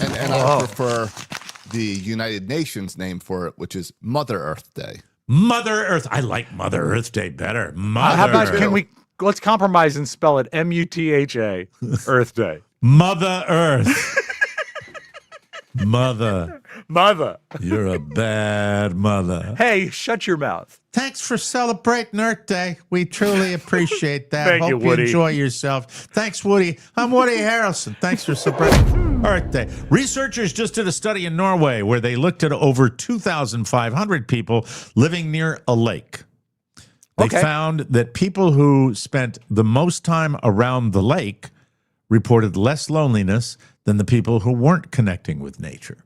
And I prefer the United Nations name for it, which is Mother Earth Day. Mother Earth. I like Mother Earth Day better. Mother How about, Earth. let's compromise and spell it M-U-T-H-A, Earth Day. Mother Earth. Mother. Mother. You're a bad mother. Hey, shut your mouth. Thanks for celebrating Earth Day. We truly appreciate that. Thank Hope you, Woody. enjoy yourself. Thanks, Woody. I'm Woody Harrelson. Thanks for celebrating Earth Day. Researchers just did a study in Norway where they looked at over 2,500 people living near a lake. They Okay. found that people who spent the most time around the lake reported less loneliness than the people who weren't connecting with nature.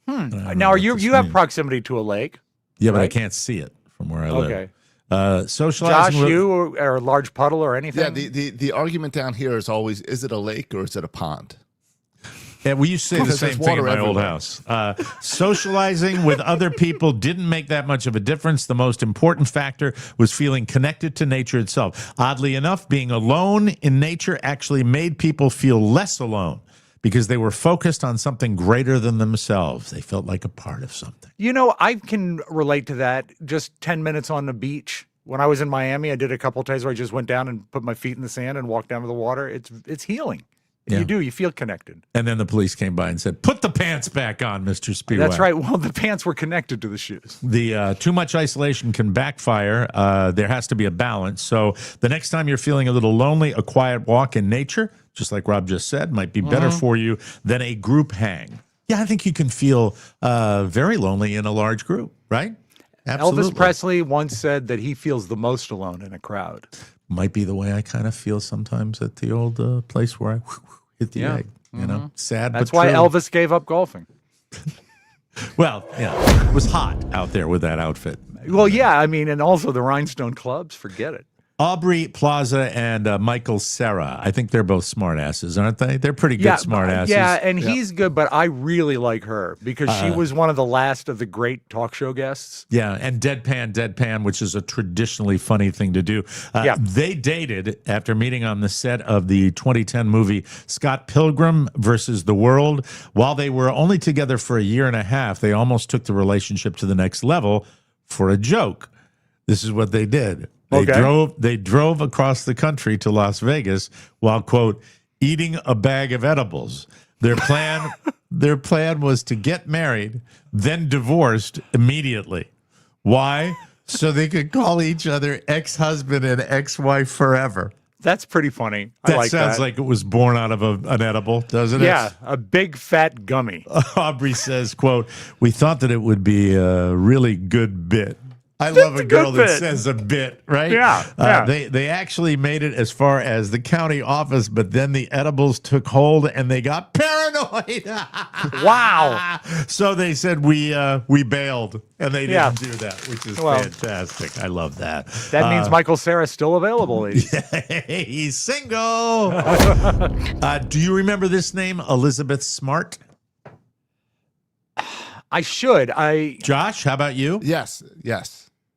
Now, are you have proximity to a lake? Yeah, but I right? can't see it from where I live. Okay. Socializing Josh, with, you or a large puddle or anything? Yeah, the argument down here is always, is it a lake or is it a pond? Yeah, we used to say the Because same there's thing in water my old everywhere. house. Socializing with other people didn't make that much of a difference. The most important factor was feeling connected to nature itself. Oddly enough, being alone in nature actually made people feel less alone because they were focused on something greater than themselves. They felt like a part of something. You know, I can relate to that. Just 10 minutes on the beach. When I was in Miami, I did a couple of times where I just went down and put my feet in the sand and walked down to the water. It's healing. Yeah. You feel connected. And then the police came by and said, "Put the pants back on, Mr. Spiewak." That's right. Well, the pants were connected to the shoes. The too much isolation can backfire. There has to be a balance. So the next time you're feeling a little lonely, a quiet walk in nature, just like Rob just said, might be better for you than a group hang. Yeah, I think you can feel very lonely in a large group, right? Absolutely. Elvis Presley once said that he feels the most alone in a crowd. Might be the way I kind of feel sometimes at the old place where I hit the egg. You know, sad. That's but why true. Elvis gave up golfing. Well, yeah, it was hot out there with that outfit. Well, yeah, I mean, and also the Rhinestone Clubs, forget it. Aubrey Plaza and Michael Cera. I think they're both smartasses, aren't they? They're pretty good smartasses. Yeah, and he's good, but I really like her because she was one of the last of the great talk show guests. Yeah, and Deadpan, which is a traditionally funny thing to do. They dated after meeting on the set of the 2010 movie Scott Pilgrim versus the World. While they were only together for a year and a half, they almost took the relationship to the next level for a joke. This is what they did. They drove across the country to Las Vegas while, quote, eating a bag of edibles. Their plan was to get married, then divorced immediately. Why? So they could call each other ex-husband and ex-wife forever. That's pretty funny. That sounds like it was born out of an edible, doesn't it? Yeah, a big fat gummy. Aubrey says, quote, we thought that it would be a really good bit. I love a girl that says a bit, right? Yeah. They actually made it as far as the county office, but then the edibles took hold and they got paranoid. Wow. So they said we bailed, and they didn't do that, which is fantastic. I love that. That means Michael Cera's still available, ladies. He's single. Do you remember this name, Elizabeth Smart? I should. Josh, how about you? Yes.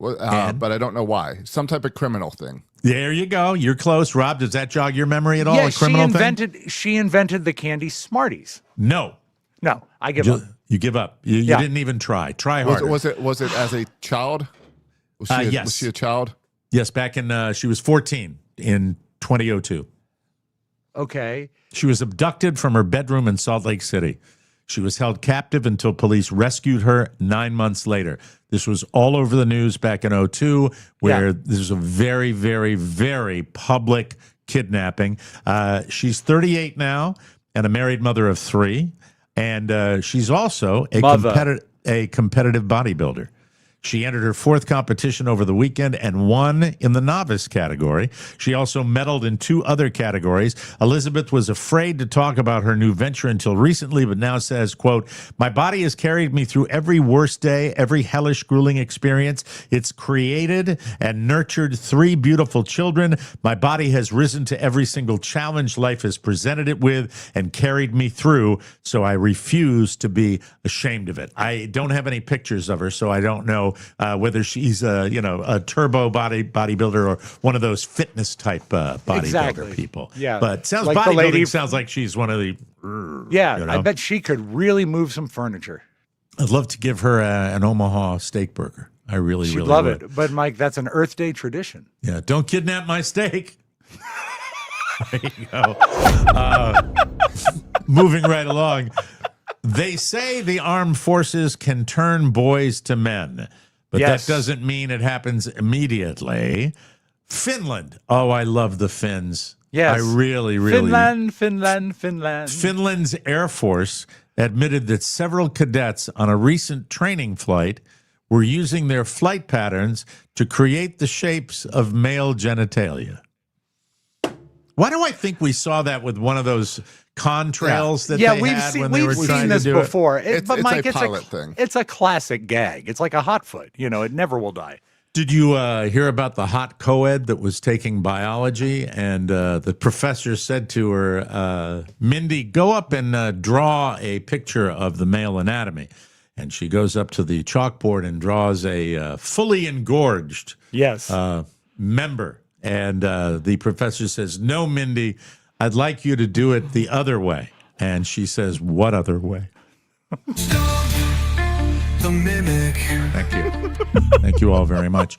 Well, but I don't know why. Some type of criminal thing. There you go. You're close. Rob, does that jog your memory at all? Yeah, A criminal thing? she invented the candy Smarties. No. I give up. You give up. You didn't even try. Try harder. Was it as a child? Yes. Was she a child? Yes, back in, she was 14 in 2002. Okay. She was abducted from her bedroom in Salt Lake City. She was held captive until police rescued her 9 months later. This was all over the news back in 2002, where this was a very, very, very public kidnapping. She's 38 now and a married mother of 3. And she's also a competitive bodybuilder. She entered her 4th competition over the weekend and won in the novice category. She also medaled in 2 other categories. Elizabeth was afraid to talk about her new venture until recently, but now says, quote, my body has carried me through every worst day, every hellish, grueling experience. It's created and nurtured 3 beautiful children. My body has risen to every single challenge life has presented it with and carried me through, so I refuse to be ashamed of it. I don't have any pictures of her, so I don't know whether she's a turbo bodybuilder or one of those fitness type bodybuilder people. Yeah, but sounds like bodybuilding sounds like she's one of the. I bet she could really move some furniture. I'd love to give her an Omaha steak burger. I really love would. it. But Mike, that's an Earth Day tradition. Yeah, don't kidnap my steak. There you go. Moving right along. They say the armed forces can turn boys to men, but that doesn't mean it happens immediately. Finland. Oh, I love the Finns. Yes. I really. Finland. Finland's Air Force admitted that several cadets on a recent training flight were using their flight patterns to create the shapes of male genitalia. Why do I think we saw that with one of those contrails that they had when they were trying to do this before. It's Mike, a pilot thing. It's a classic gag. It's like a hot foot. It never will die. Did you hear about the hot co-ed that was taking biology? And the professor said to her, Mindy, go up and draw a picture of the male anatomy. And she goes up to the chalkboard and draws a fully engorged member. And the professor says, no, Mindy, I'd like you to do it the other way. And she says, what other way? The mimic. Thank you. Thank you all very much.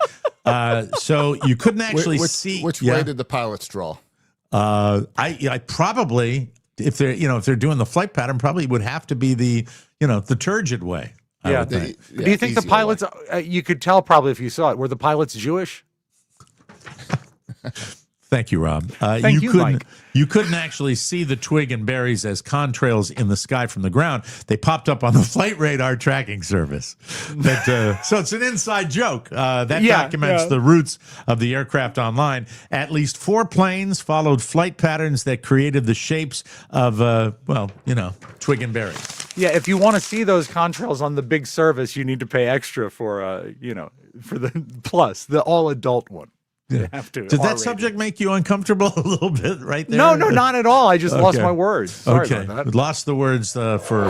So you couldn't actually see which way did the pilots draw? I probably, if they're doing the flight pattern, probably would have to be the turgid way. Yeah. Do you think the pilots? You could tell probably if you saw it. Were the pilots Jewish? Thank you, Rob. Thank you, Mike. You couldn't actually see the twig and berries as contrails in the sky from the ground. They popped up on the flight radar tracking service. So it's an inside joke that documents the routes of the aircraft online. At least 4 planes followed flight patterns that created the shapes of, twig and berries. Yeah, if you want to see those contrails on the big service, you need to pay extra for the plus, the all-adult one. Yeah. Have to. Did that subject make you uncomfortable a little bit right there? No, not at all. I just lost my words. Sorry about that. Lost the words for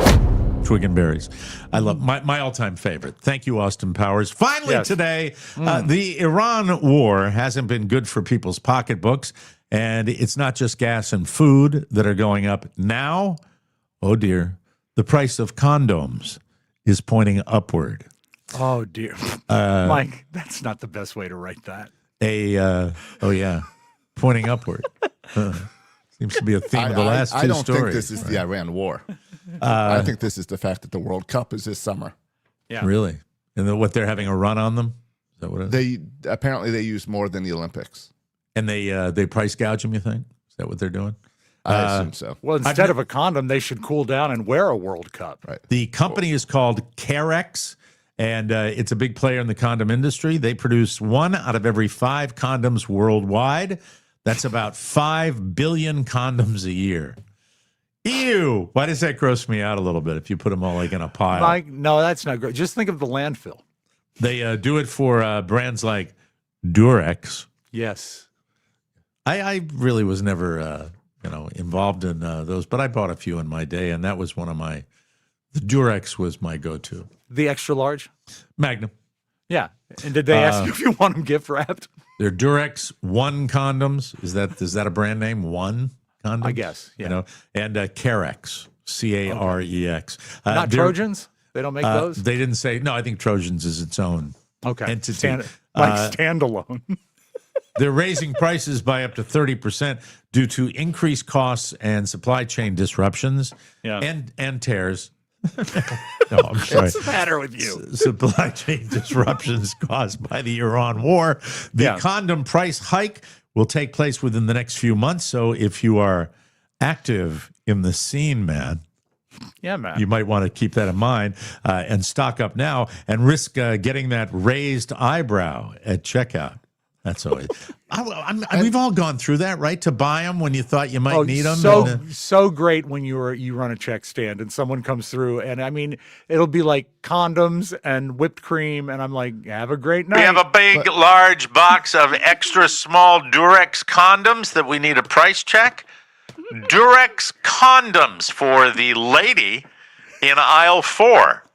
twig and berries. I love my all-time favorite. Thank you, Austin Powers. Finally today, the Iran war hasn't been good for people's pocketbooks, and it's not just gas and food that are going up. Now, oh dear, the price of condoms is pointing upward. Oh dear. Mike, that's not the best way to write that. Pointing upward. Seems to be a theme of the last two stories. I don't think this is the Iran war. I think this is the fact that the World Cup is this summer. Yeah, really. And what they're having a run on them? Is that what it is? Apparently they use more than the Olympics. And they price gouge them. You think? Is that what they're doing? I assume so. Well, instead of a condom, they should cool down and wear a World Cup. Right. The company is called Carex. And it's a big player in the condom industry. They produce 1 out of every 5 condoms worldwide. That's about 5 billion condoms a year. Ew. Why does that gross me out a little bit if you put them all like in a pile? Mike, no, that's not great. Just think of the landfill. They do it for brands like Durex. Yes. I really was never, involved in those, but I bought a few in my day, and that was the Durex was my go-to. The extra large? Magnum. Yeah. And did they ask you if you want them gift wrapped? They're Durex One condoms. Is that a brand name? One condom? I guess. Yeah. And Carex, Carex. Not Trojans? They don't make those? They didn't say. No, I think Trojans is its own entity. Standalone. They're raising prices by up to 30% due to increased costs and supply chain disruptions and tears. No, I'm sorry. What's the matter with you? Supply chain disruptions caused by the Iran war. The condom price hike will take place within the next few months. So if you are active in the scene, man, you might want to keep that in mind and stock up now and risk getting that raised eyebrow at checkout. That's always. We've all gone through that, right? To buy them when you thought you might need them. So great when you run a check stand and someone comes through, and I mean it'll be like condoms and whipped cream, and I'm like, have a great night. We have a big, large box of extra small Durex condoms that we need a price check. Durex condoms for the lady in aisle 4.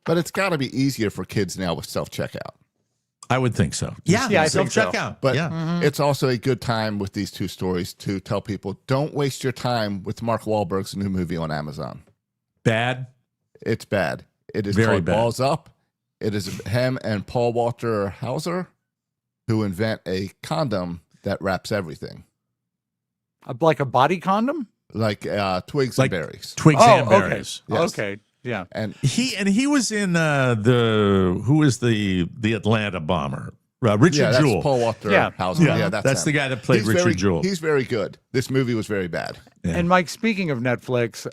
But it's got to be easier for kids now with self-checkout. I would think so. I think so. Checkout. But it's also a good time with these two stories to tell people, don't waste your time with Mark Wahlberg's new movie on Amazon. Bad? It's bad. It is Very called bad. Balls Up. It is him and Paul Walter Hauser who invent a condom that wraps everything. Like a body condom? Like twigs and berries. Twigs and berries. Okay. Yes. Okay. Yeah. And he was in who was the Atlanta bomber? Richard Yeah, that's Jewell. Paul Walter Yeah. Hauser. Yeah, Yeah, that's the guy that played he's Richard very, Jewell. He's very good. This movie was very bad. Yeah. And Mike, speaking of Netflix,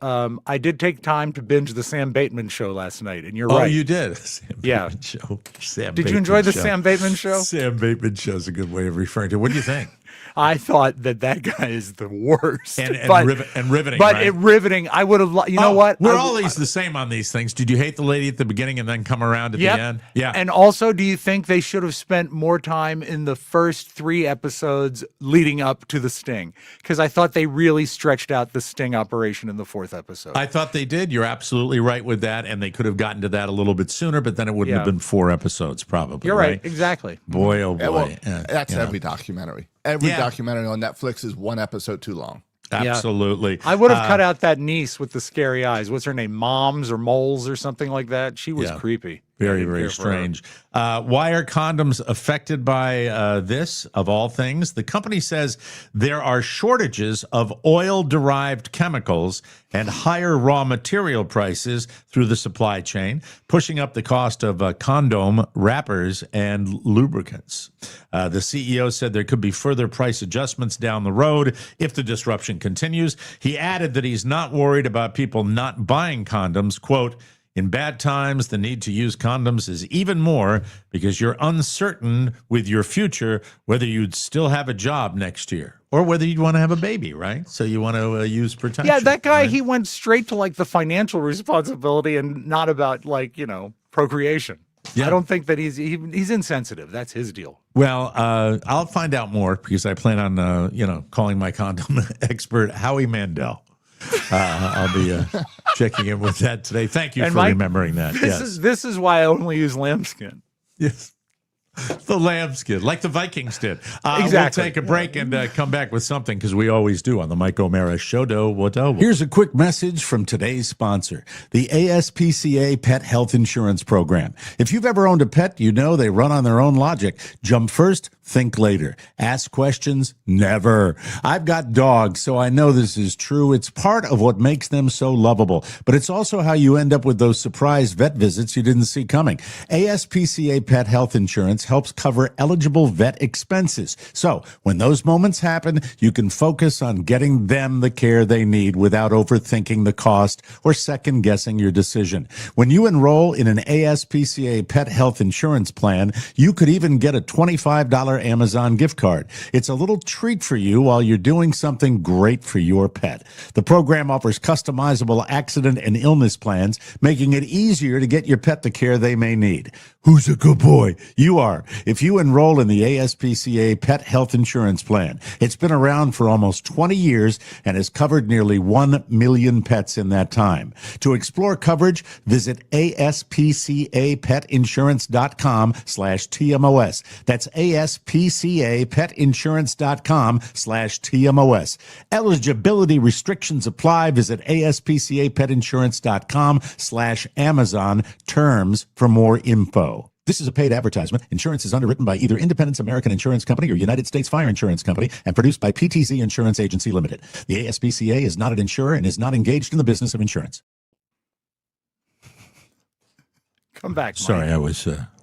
I did take time to binge the Sam Bateman show last night, and you're Oh, right. you did. Sam Yeah. Bateman show. Sam Did you Bateman enjoy the show. Sam Bateman show? Sam Bateman show is a good way of referring to it. What do you think? I thought that guy is the worst. And riveting. But right? riveting. I would have. You know what? We're always the same on these things. Did you hate the lady at the beginning and then come around at the end? Yeah. And also, do you think they should have spent more time in the first 3 episodes leading up to the sting? Because I thought they really stretched out the sting operation in the 4th episode. I thought they did. You're absolutely right with that. And they could have gotten to that a little bit sooner, but then it wouldn't have been 4 episodes probably. You're right. Exactly. Boy, oh boy. Yeah, well, that's every documentary. Every documentary on Netflix is 1 episode too long. Absolutely. I would have cut out that niece with the scary eyes. What's her name? Moms or Moles or something like that. She was creepy. Very, very strange. Why are condoms affected by this, of all things? The company says there are shortages of oil-derived chemicals and higher raw material prices through the supply chain, pushing up the cost of condom wrappers and lubricants. The CEO said there could be further price adjustments down the road if the disruption continues. He added that he's not worried about people not buying condoms. Quote, in bad times, the need to use condoms is even more because you're uncertain with your future whether you'd still have a job next year or whether you'd want to have a baby, right? So you want to use protection. Yeah, that guy, right? he went straight to like the financial responsibility and not about like, procreation. Yeah. I don't think that he's insensitive. That's his deal. Well, I'll find out more because I plan on, calling my condom expert, Howie Mandel. I'll be checking in with that today. Thank you for remembering that. This is why I only use lambskin. Yes. The lambskin, like the Vikings did. Exactly. We'll take a break and come back with something because we always do on the Mike O'Mara Show. Here's a quick message from today's sponsor, the ASPCA Pet Health Insurance Program. If you've ever owned a pet, you know they run on their own logic. Jump first, think later. Ask questions, never. I've got dogs, so I know this is true. It's part of what makes them so lovable, but it's also how you end up with those surprise vet visits you didn't see coming. ASPCA Pet Health Insurance helps cover eligible vet expenses. So when those moments happen, you can focus on getting them the care they need without overthinking the cost or second guessing your decision. When you enroll in an ASPCA Pet Health Insurance plan, you could even get a $25 Amazon gift card. It's a little treat for you while you're doing something great for your pet. The program offers customizable accident and illness plans, making it easier to get your pet the care they may need. Who's a good boy? You are. If you enroll in the ASPCA Pet Health Insurance Plan, it's been around for almost 20 years and has covered nearly 1 million pets in that time. To explore coverage, visit aspcapetinsurance.com/TMOS. That's aspcapetinsurance.com/TMOS. Eligibility restrictions apply. Visit aspcapetinsurance.com/Amazon. Terms for more info. This is a paid advertisement. Insurance is underwritten by either Independence American Insurance Company or United States Fire Insurance Company and produced by PTZ Insurance Agency Limited. The ASPCA is not an insurer and is not engaged in the business of insurance. Come back, Mike. Sorry,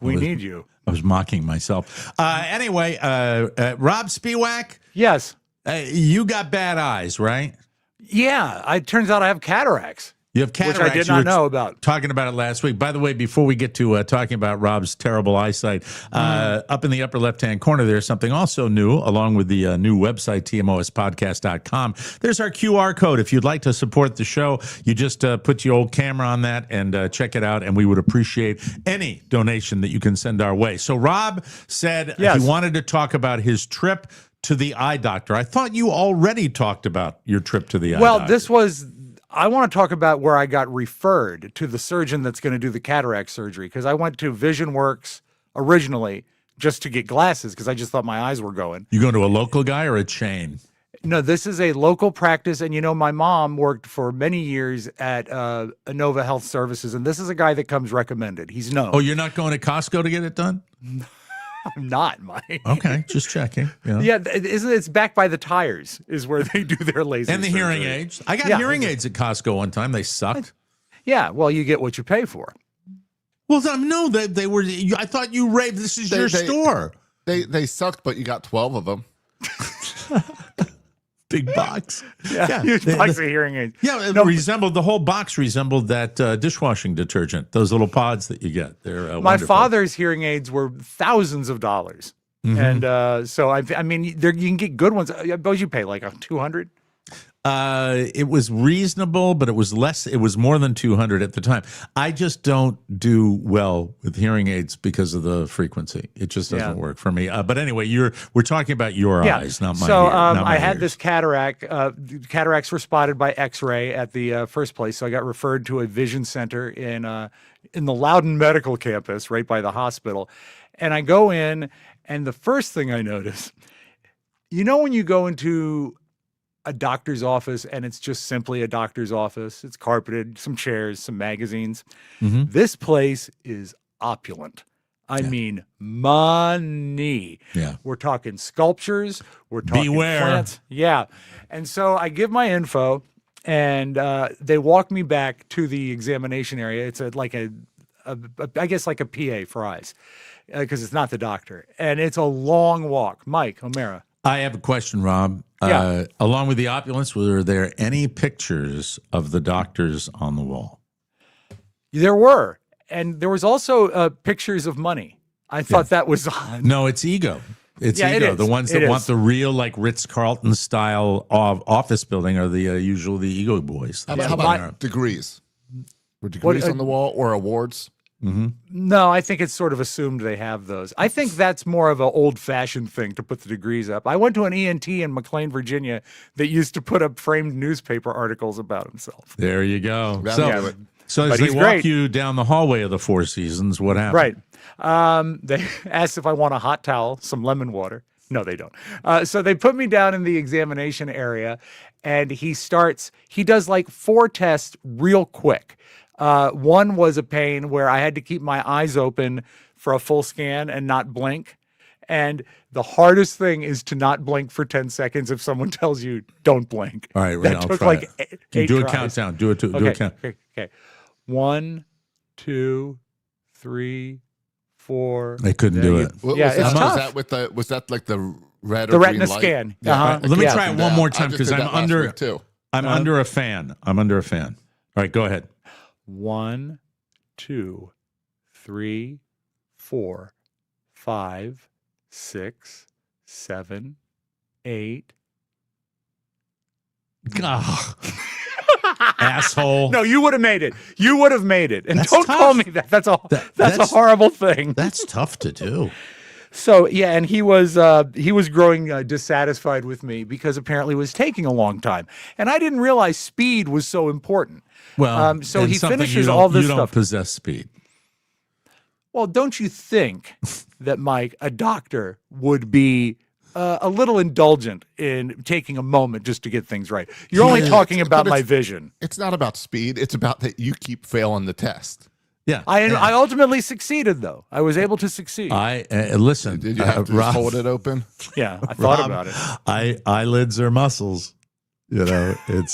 we need you. I was mocking myself. Anyway, Rob Spiewak. Yes. You got bad eyes, right? Yeah. It turns out I have cataracts. You have cataracts. Which I did not know about. Talking about it last week. By the way, before we get to talking about Rob's terrible eyesight, up in the upper left-hand corner, there's something also new, along with the new website, tmospodcast.com. There's our QR code. If you'd like to support the show, you just put your old camera on that and check it out, and we would appreciate any donation that you can send our way. So Rob said he wanted to talk about his trip to the eye doctor. I thought you already talked about your trip to the eye doctor. I want to talk about where I got referred to the surgeon that's going to do the cataract surgery, because I went to Vision Works originally just to get glasses because I just thought my eyes were going. You going to a local guy or a chain? No, this is a local practice. And, my mom worked for many years at Inova Health Services, and this is a guy that comes recommended. He's known. Oh, you're not going to Costco to get it done? I'm not, Mike. Okay, just checking. Yeah, it's back by the tires is where they do their laser and the surgery. Hearing aids. I got hearing aids at Costco one time. They sucked. Yeah, well, you get what you pay for. Well, no, they were. I thought you raved. This is your store. They sucked, but you got 12 of them. Big box. Huge box of hearing aids. Yeah, it resembled, the whole box resembled that dishwashing detergent, those little pods that you get. They're My wonderful. father's hearing aids were thousands of dollars. Mm-hmm. And so, I mean, you can get good ones. I suppose you pay like $200. It was reasonable, but it was less. It was more than 200 at the time. I just don't do well with hearing aids because of the frequency. It just doesn't work for me. But anyway, we're talking about your eyes, not my. So not my I had ears. this cataract. Cataracts were spotted by X-ray at the first place, so I got referred to a vision center in the Loudoun Medical Campus, right by the hospital. And I go in, and the first thing I notice, when you go into a doctor's office and it's just simply a doctor's office. It's carpeted, some chairs, some magazines. Mm-hmm. This place is opulent. I mean, money. Yeah. We're talking sculptures. We're talking Beware. plants. Yeah. And so I give my info and they walk me back to the examination area. It's I guess like a PA for eyes because it's not the doctor. And it's a long walk. Mike O'Mara. I have a question, Rob. Yeah. Along with the opulence, were there any pictures of the doctors on the wall? There were. And there was also pictures of money. I thought that was odd. No, it's ego. It's Yeah, it ego. is. The ones It that want is. the real, like Ritz-Carlton style of office building are the usually the ego boys. How That's about what they are. degrees? Were degrees on the wall or awards? No, I think it's sort of assumed they have those. I think that's more of an old-fashioned thing to put the degrees up. I went to an ENT in McLean, Virginia that used to put up framed newspaper articles about himself. There you go. That'll do it. So But as they he's walk great. you down the hallway of the Four Seasons, what happened? Right. They asked if I want a hot towel, some lemon water. No, they don't. So they put me down in the examination area, and he does like 4 tests real quick. One was a pain where I had to keep my eyes open for a full scan and not blink. And the hardest thing is to not blink for 10 seconds if someone tells you don't blink. All right, That I'll took try like it. eight Do a tries. countdown. Do a count. Okay. 1, 2, 3, 4. They couldn't do it. What Yeah, was it's that? tough. Was that like the red The or retina green light? scan. Yeah. Uh-huh. Let me Yeah. try it one more time I just because did I'm that last under week, too. I'm under a fan. I'm under a fan. All right, go ahead. 1, 2, 3, 4, 5, 6, 7, 8. Ah. Asshole. No, you would have made it. You would have made it. And That's don't tough. call me that. That's a horrible thing. That's tough to do. So yeah, and he was growing dissatisfied with me because apparently it was taking a long time, and I didn't realize speed was so important. Well, so and he something finishes you don't- all this you don't stuff. possess speed. Well, don't you think that Mike, a doctor, would be a little indulgent in taking a moment just to get things right? You're only Yeah, talking but about my it's- vision. It's not about speed. It's about that you keep failing the test. Yeah. I ultimately succeeded, though. I was able to succeed. I listen. Did you have to Rob, just hold it open? Yeah, I thought Rob, about it. Eyelids are muscles. You know, it's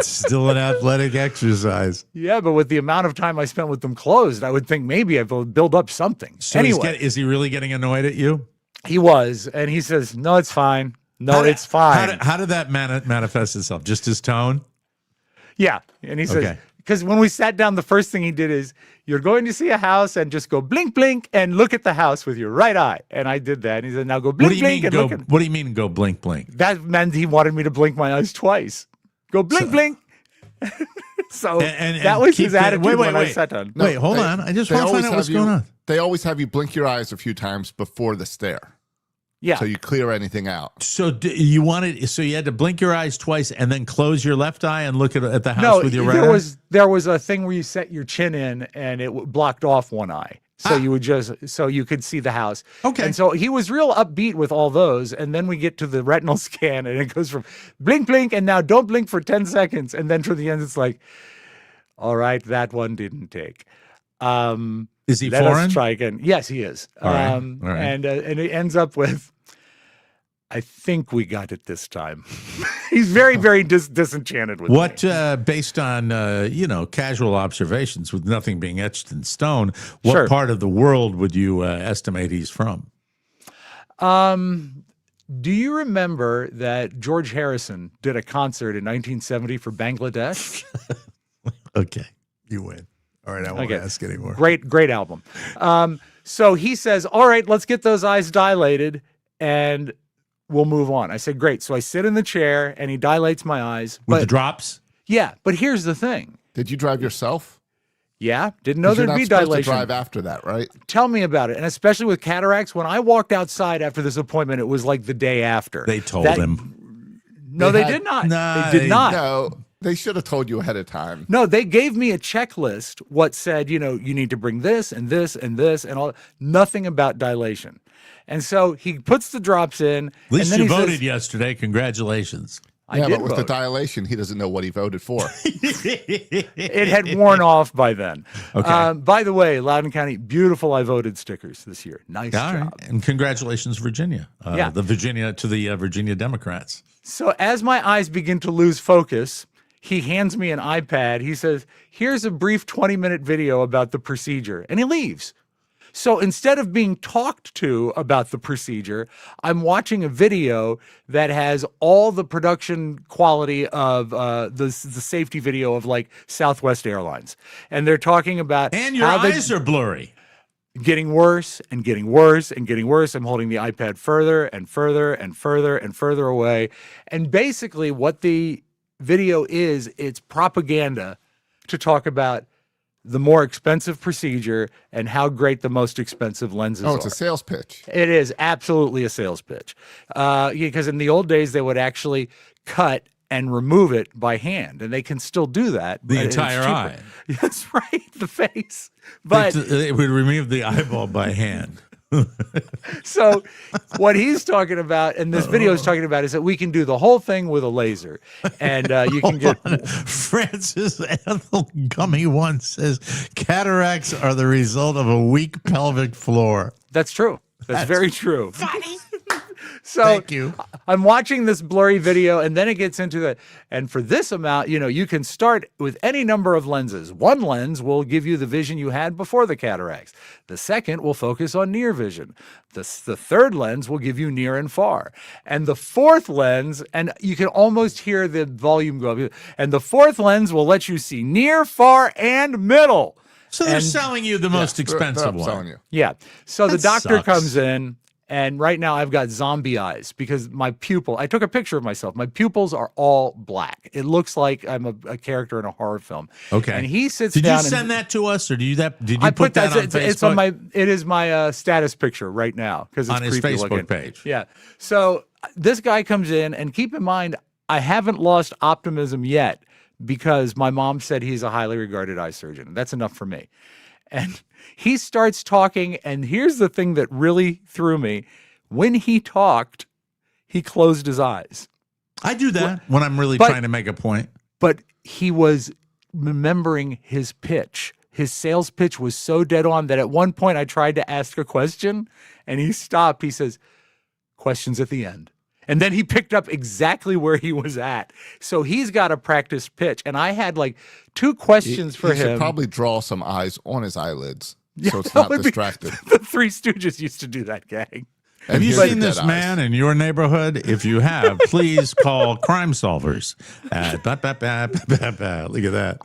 still an athletic exercise. Yeah, but with the amount of time I spent with them closed, I would think maybe I've built up something. So Anyway, is he really getting annoyed at you? he was, and he says, "No, it's fine. No, it's fine." How did that manifest itself? Just his tone? Yeah, and he says, Okay. because when we sat down, the first thing he did is, "You're going to see a house, and just go blink, blink, and look at the house with your right eye." And I did that. And he said, "Now go blink, What do you blink, mean and go? look at." What do you mean go blink blink? That meant he wanted me to blink my eyes twice. Go blink, blink. So And that was keep his the- attitude wait, when I wait. sat down. Wait, hold on. I just they want to always find out what's have you- going on. They always have you blink your eyes a few times before the stare, Yeah. so you clear anything out. So you had to blink your eyes twice and then close your left eye and look at the house with your right there eye? there was a thing where you set your chin in and it blocked off one eye. So you would so you could see the house. Okay. And so he was real upbeat with all those. And then we get to the retinal scan and it goes from blink, blink, and now don't blink for 10 seconds. And then to the end, it's like, all right, that one didn't take. Is he Let foreign? us try again. Yes, he is. All right. And it ends up with, I think we got it this time. He's very, very disenchanted with What, me. based on, casual observations with nothing being etched in stone, what Sure. part of the world would you estimate he's from? Do you remember that George Harrison did a concert in 1970 for Bangladesh? Okay, you win. All right, I won't ask anymore. Great album. So he says, all right, let's get those eyes dilated and we'll move on. I said, great. So I sit in the chair and he dilates my eyes. With the drops? Yeah, but here's the thing. Did you drive yourself? Yeah, didn't know 'Cause you're there'd not be supposed dilation. to drive after that, right? Tell me about it. And especially with cataracts, when I walked outside after this appointment, it was like the day after. They told him. No, they did not. Nah, they did not. No, they should have told you ahead of time. No, they gave me a checklist, what said, you need to bring this and this and this and all. Nothing about dilation. And so he puts the drops in. At least and then you he voted says, yesterday. Congratulations. I Yeah, did but with the vote. dilation, he doesn't know what he voted for. It had worn off by then. Okay. By the way, Loudoun County, beautiful I voted stickers this year. Nice All job. right. And congratulations, Virginia. Yeah. The Virginia Democrats. So as my eyes begin to lose focus, he hands me an iPad. He says, here's a brief 20-minute video about the procedure. And he leaves. So instead of being talked to about the procedure, I'm watching a video that has all the production quality of the safety video of like Southwest Airlines. And they're talking about And your how they- eyes are blurry. getting worse and getting worse and getting worse. I'm holding the iPad further and further and further and further away. And basically what the video is, it's propaganda to talk about the more expensive procedure and how great the most expensive lenses Oh, are. it's a sales pitch. It is absolutely a sales pitch. Because in the old days, they would actually cut and remove it by hand, and they can still do that. The but it's entire cheaper. eye. That's right, the face. But It would remove the eyeball by hand. so what he's talking about, and this video is talking about, is that we can do the whole thing with a laser, and you can get. Francis Ethel Gummy once says cataracts are the result of a weak pelvic floor. That's true. That's very true. So Thank you. I'm watching this blurry video, and then it gets into the, and for this amount, you can start with any number of lenses. One lens will give you the vision you had before the cataracts. The second will focus on near vision. The third lens will give you near and far. And the fourth lens, and you can almost hear the volume go up, and the fourth lens will let you see near, far, and middle. So they're And- selling you the most They're expensive upselling one. you. Yeah. So the That doctor sucks. comes in, and right now I've got zombie eyes because my pupil, I took a picture of myself. My pupils are all black. It looks like I'm a character in a horror film. Okay. And he sits Did down you send and that to us, or did you I put that on Facebook? it's on my, it is my status picture right now because it's On his creepy Facebook looking. page. Yeah. So this guy comes in, and keep in mind, I haven't lost optimism yet because my mom said he's a highly regarded eye surgeon. That's enough for me. And he starts talking, and here's the thing that really threw me. When he talked, he closed his eyes. I do that when I'm really but- trying to make a point. But he was remembering his pitch. His sales pitch was so dead on that at one point I tried to ask a question, and he stopped. He says, questions at the end. And then he picked up exactly where he was at. So he's got a practice pitch. And I had like two questions for He him. should probably draw some eyes on his eyelids so it's that not would be- distracted. The Three Stooges used to do that, gang. Have you here's seen the this dead eyes. man in your neighborhood? If you have, please call Crime Solvers. Look at that.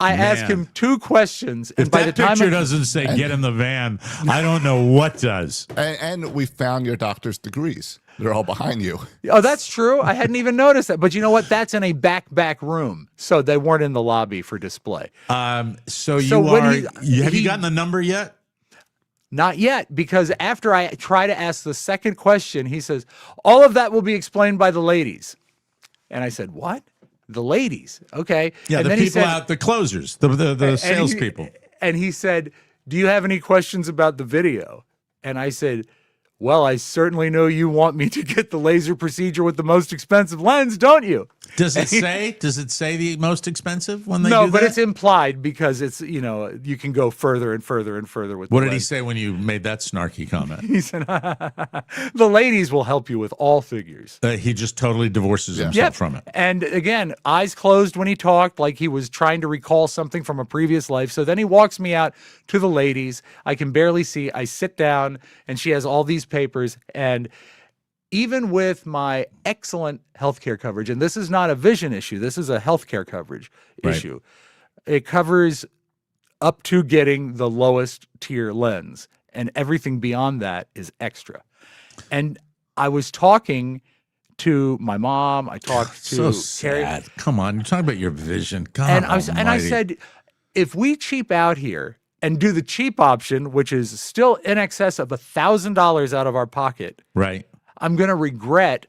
I Man. asked him two questions, and If by that the time picture I- doesn't say "get in the van," I don't know what does. And we found your doctor's degrees. They're all behind you. Oh, that's true. I hadn't even noticed that. But you know what? That's in a back room, so they weren't in the lobby for display. So you So when are. Have he- you gotten the number yet? Not yet, because after I try to ask the second question, he says, all of that will be explained by the ladies. And I said, what? The ladies. Okay. Yeah, and the then people he said, out, the closers, the salespeople. And he said, do you have any questions about the video? And I said, well, I certainly know you want me to get the laser procedure with the most expensive lens, don't you? Does it say? Does it say the most expensive when they No, do but that? it's implied because it's, you can go further and further and further with What the did he lens. say when you made that snarky comment? He said, the ladies will help you with all figures. He just totally divorces himself from it. And again, eyes closed when he talked, like he was trying to recall something from a previous life. So then he walks me out to the ladies. I can barely see. I sit down, and she has all these papers. And even with my excellent healthcare coverage, and this is not a vision issue, this is a healthcare coverage issue. It covers up to getting the lowest tier lens, and everything beyond that is extra. And I was talking to my mom. I talked to So Carrie. sad. Come on, you're talking about your vision. God And I almighty. said, if we cheap out here and do the cheap option, which is still in excess of $1,000 out of our pocket, right. I'm going to regret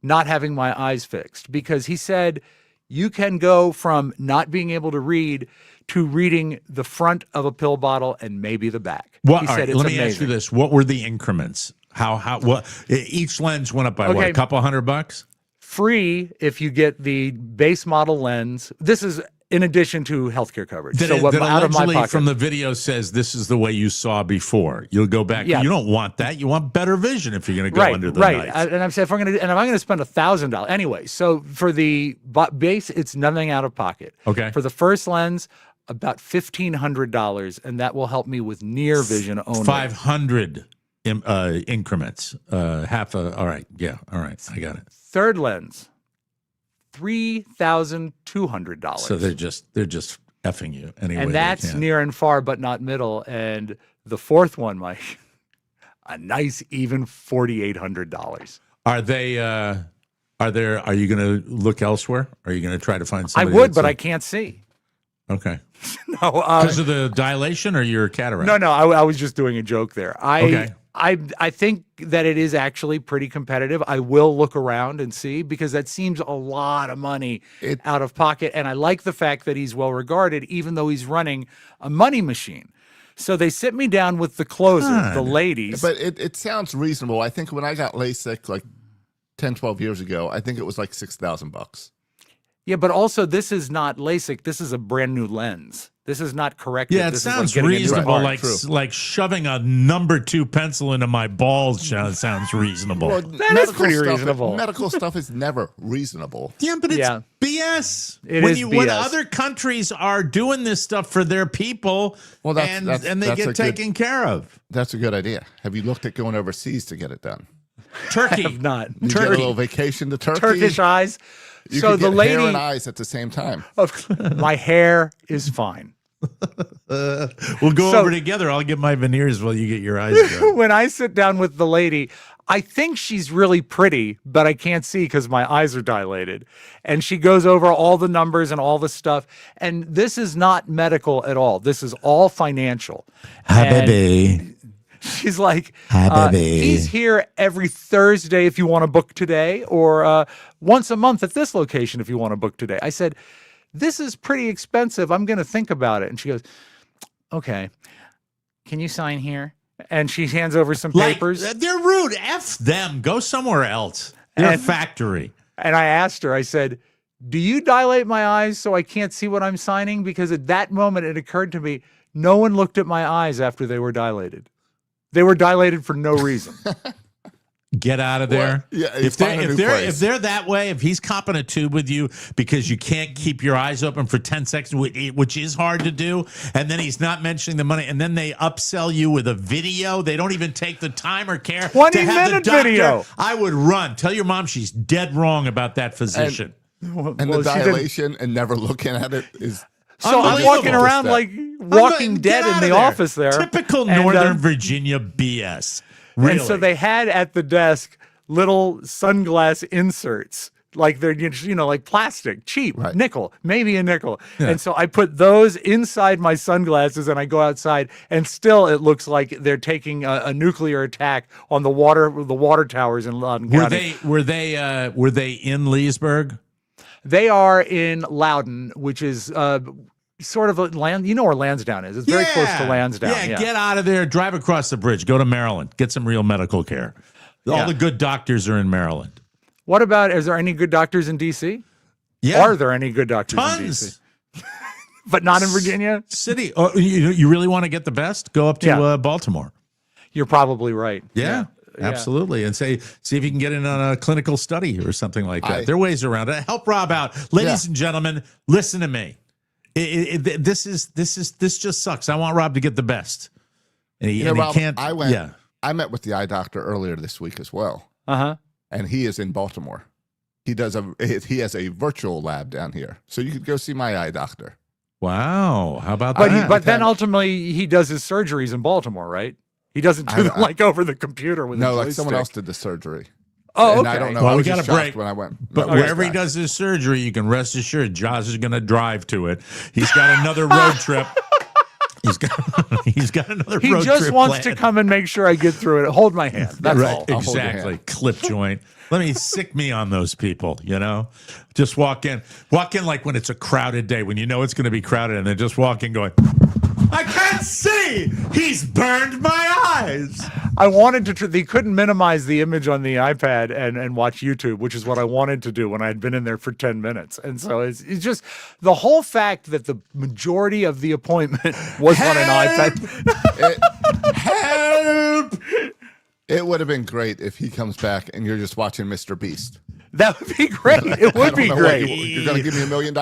not having my eyes fixed, because he said you can go from not being able to read to reading the front of a pill bottle and maybe the back. What? He All said right, it's let me amazing. ask you this: what were the increments? What? Each lens went up by what? Okay. A couple $100? Free if you get the base model lens. This is in addition to healthcare coverage. That, So what that out of my allegedly pocket from the video says this is the way you saw before. You'll go back. Yeah. You don't want that. You want better vision if you're going to go right, under the right. night. And I'm saying if I'm going to spend $1,000 anyway. So for the base, it's nothing out of pocket. Okay. For the first lens, about $1,500, and that will help me with near vision only. 500 increments. Half a. All right. Yeah. All right. I got it. Third lens, $3,200. So they're just effing you anyway. And that's near and far, but not middle. And the fourth one, Mike, a nice even $4,800. Are they? Are you going to look elsewhere? Are you going to try to find I somebody? would, but I can't see. Okay. No, Because of the dilation or your cataract? No, I was just doing a joke there. Okay. I think that it is actually pretty competitive. I will look around and see, because that seems a lot of money out of pocket. And I like the fact that he's well regarded, even though he's running a money machine. So they sit me down with the closer, the ladies. But it sounds reasonable. I think when I got LASIK like 10, 12 years ago, I think it was like $6,000. Yeah, but also this is not LASIK. This is a brand new lens. This is not corrected. Yeah, it This sounds is like getting a new reasonable. part. Like shoving a number 2 pencil into my balls sounds reasonable. Well, That is pretty reasonable. Medical stuff is never reasonable. Yeah, but it's Yeah. BS. It when is When BS. other countries are doing this stuff for their people, Well, and they get taken care of. That's a good idea. Have you looked at going overseas to get it done? Turkey. I have not. You get a little vacation to Turkey. Turkish eyes. You So could the get lady, hair and eyes at the same time. my hair is fine. We'll go So- over together. I'll get my veneers while you get your eyes done. When I sit down with the lady, I think she's really pretty, but I can't see because my eyes are dilated. And she goes over all the numbers and all the stuff. And this is not medical at all. This is all financial. And Habibi. she's like, Habibi. he's here every Thursday if you want to book today, or once a month at this location if you want to book today. I said, this is pretty expensive. I'm going to think about it. And she goes, okay, can you sign here? And she hands over some papers. They're rude. F them. Go somewhere else. They're a And- factory. And I asked her, I said, do you dilate my eyes so I can't see what I'm signing? Because at that moment, it occurred to me, no one looked at my eyes after they were dilated. They were dilated for no reason. Get out of there. Well, yeah, if find a new place. if they're that way, if he's copping a tube with you because you can't keep your eyes open for 10 seconds, which is hard to do, and then he's not mentioning the money, and then they upsell you with a video, they don't even take the time or care 20 to have the minute doctor. video. I would run. Tell your mom she's dead wrong about that physician. And Well, the she didn't- dilation and never looking at it is. So I'm walking Unbelievable. around like Walking Get Dead out in of the there. office there. Typical And, Northern Virginia BS. Really. And so they had at the desk little sunglass inserts, like they're, like plastic, cheap, nickel, maybe a nickel. Yeah. And so I put those inside my sunglasses and I go outside, and still it looks like they're taking a nuclear attack on the water towers in Loudoun County. Were they in Leesburg? They are in Loudoun, which is sort of where Lansdowne is. It's very close to Lansdowne. Yeah, get out of there. Drive across the bridge. Go to Maryland. Get some real medical care. All Yeah. the good doctors are in Maryland. What about, is there any good doctors in D.C.? Yeah. Are there any good doctors in Tons. DC? But not in Virginia? City. Oh, you really want to get the best? Go up to Baltimore. You're probably right. Yeah. Absolutely. And see if you can get in on a clinical study or something like that. There are ways around it. Help Rob out. Ladies and gentlemen, listen to me. This just sucks. I want Rob to get the best. And he Rob, can't. I met with the eye doctor earlier this week as well. And he is in Baltimore. He has a virtual lab down here. So you could go see my eye doctor. Wow. How about that? But then ultimately he does his surgeries in Baltimore, right? He doesn't do them like over the computer with no, like someone else did the surgery. Oh, and okay. I don't know. Well, I we was got a just shocked break when I went. But wherever he does his surgery, you can rest assured Josh is going to drive to it. He's got another road trip. He's got another road trip. He just wants to come and make sure I get through it. Hold my hand. That's all. Exactly. Clip joint. Let me sick me on those people, Just walk in like when it's a crowded day, when you know it's going to be crowded, and then just walk in going, I can't see. He's burned my eyes. I wanted to. They couldn't minimize the image on the iPad and watch YouTube, which is what I wanted to do when I had been in there for 10 minutes. And so it's just the whole fact that the majority of the appointment was on an iPad. Help! It would have been great if he comes back and you're just watching Mr. Beast. That would be great. It would be great. You're going to give me $1 million?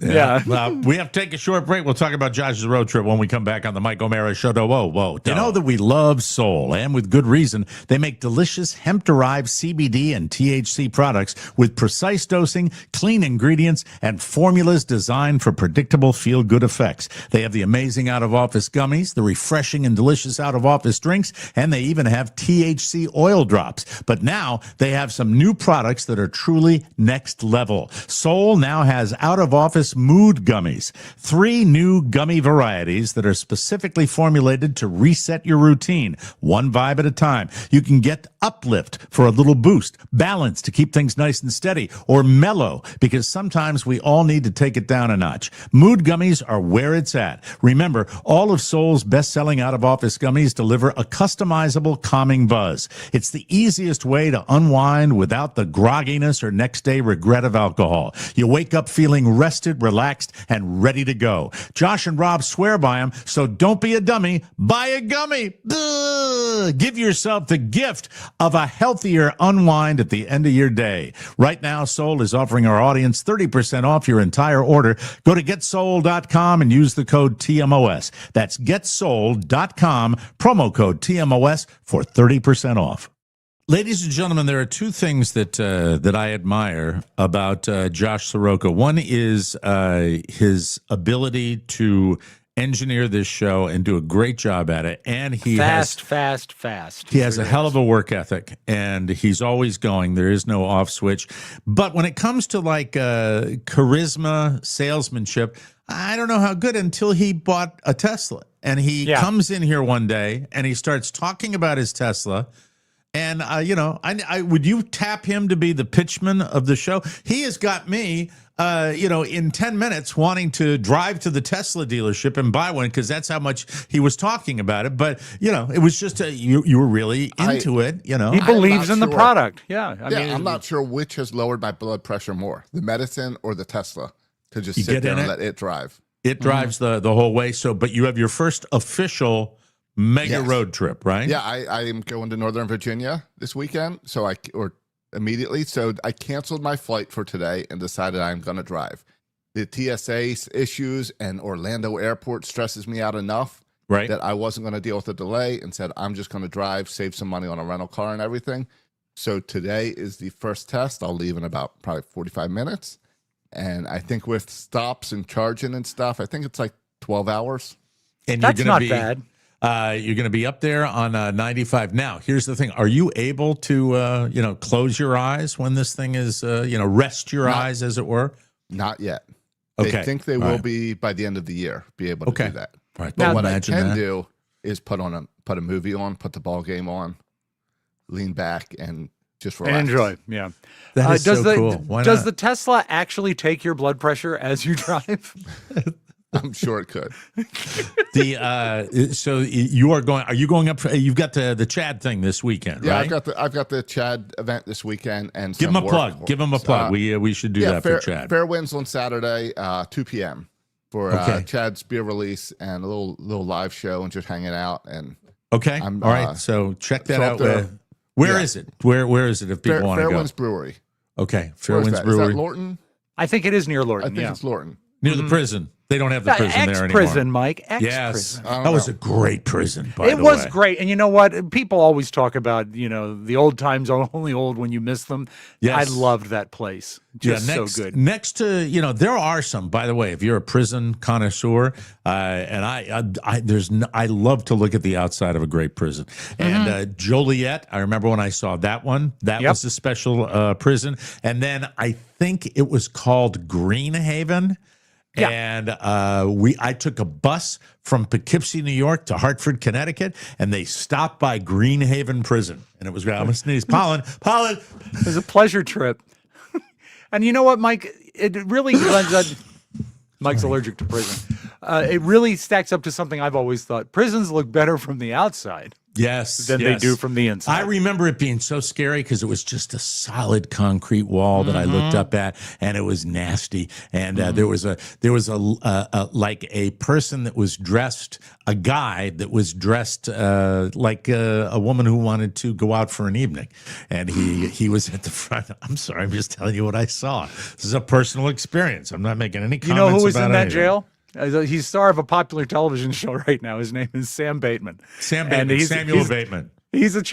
Yeah. We have to take a short break. We'll talk about Josh's road trip when we come back on the Mike O'Mara Show. Whoa. You know that we love Soul, and with good reason. They make delicious hemp-derived CBD and THC products with precise dosing, clean ingredients, and formulas designed for predictable feel-good effects. They have the amazing out-of-office gummies, the refreshing and delicious out-of-office drinks, and they even have THC oil drops. But now they have some new products that are truly next level. Soul now has out-of-office mood gummies, 3 new gummy varieties that are specifically formulated to reset your routine, one vibe at a time. You can get uplift for a little boost, balance to keep things nice and steady, or mellow, because sometimes we all need to take it down a notch. Mood gummies are where it's at. Remember, all of Soul's best-selling out-of-office gummies deliver a customizable calming buzz. It's the easiest way to unwind without the grogginess or next day regret of alcohol. You wake up feeling rested, relaxed, and ready to go. Josh and Rob swear by them, so don't be a dummy. Buy a gummy. Ugh. Give yourself the gift of a healthier unwind at the end of your day. Right now, Soul is offering our audience 30% off your entire order. Go to getsoul.com and use the code TMOS. That's getsoul.com, promo code TMOS for 30% off. Ladies and gentlemen, there are 2 things that I admire about Josh Soroka. One is his ability to engineer this show and do a great job at it. And he fast. He has a hell of a work ethic, and he's always going. There is no off switch. But when it comes to like charisma, salesmanship, I don't know how good until he bought a Tesla. And he comes in here one day and he starts talking about his Tesla. And, I would you tap him to be the pitchman of the show? He has got me, in 10 minutes wanting to drive to the Tesla dealership and buy one because that's how much he was talking about it. But, it was just you were really into it, He believes in the product. Yeah. I mean, I'm not sure which has lowered my blood pressure more, the medicine or the Tesla, to just sit there and let it drive. It drives the whole way. So, but you have your first official mega road trip, right? Yeah, I am going to Northern Virginia this weekend, immediately. So I canceled my flight for today and decided I'm going to drive. The TSA issues and Orlando Airport stresses me out enough that I wasn't going to deal with the delay and said I'm just going to drive, save some money on a rental car and everything. So today is the first test. I'll leave in about probably 45 minutes. And I think with stops and charging and stuff, I think it's like 12 hours. And that's not bad. You're going to be up there on 95. Now, here's the thing. Are you able to, close your eyes when this thing is, rest your eyes, as it were? Not yet. Okay. They think they will be by the end of the year, be able to do that. All right. But what I can do is put a movie on, put the ball game on, lean back, and just relax. And enjoy. Yeah. That is so cool. Why does not? the Tesla actually take your blood pressure as you drive? I'm sure it could. So you are going? Are you going up? You've got the Chad thing this weekend, Yeah, right? I've got the Chad event this weekend, and Give him some a work. plug. Give him a plug. We should do that for Chad. Fair winds on Saturday, 2 p.m. for Chad's beer release and a little live show and just hanging out. And okay, all right. So check that out. Where is it? Where is it? If people want to go, Fairwinds Brewery. Okay, Fairwinds Brewery. Is that Lorton? I think it is near Lorton. I think it's Lorton. Near the prison. They don't have the prison there anymore. Ex-prison, Mike. Yes, Ex-prison. that was a great prison. By the way, it was great. And you know what? People always talk about, the old times are only old when you miss them. Yes. I loved that place. Just so good. Next to, there are some, by the way, if you're a prison connoisseur, and I love to look at the outside of a great prison. And Joliet, I remember when I saw that one, that was a special prison. And then I think it was called Greenhaven. Yeah. And I took a bus from Poughkeepsie, New York to Hartford, Connecticut, and they stopped by Greenhaven Prison. And it was, I'm going to sneeze, pollen. It was a pleasure trip. And you know what, Mike? It really Mike's allergic to prison. It really stacks up to something I've always thought. Prisons look better from the outside. Than they do from the inside. I remember it being so scary because it was just a solid concrete wall that I looked up at, and it was nasty. And there was like a person that was dressed, a guy that was dressed like a woman who wanted to go out for an evening, and he was at the front. I'm sorry, I'm just telling you what I saw. This is a personal experience. I'm not making any comments. You know who was in that anything. jail? He's star of a popular television show right now. His name is Sam Bateman. Samuel Bateman. He's a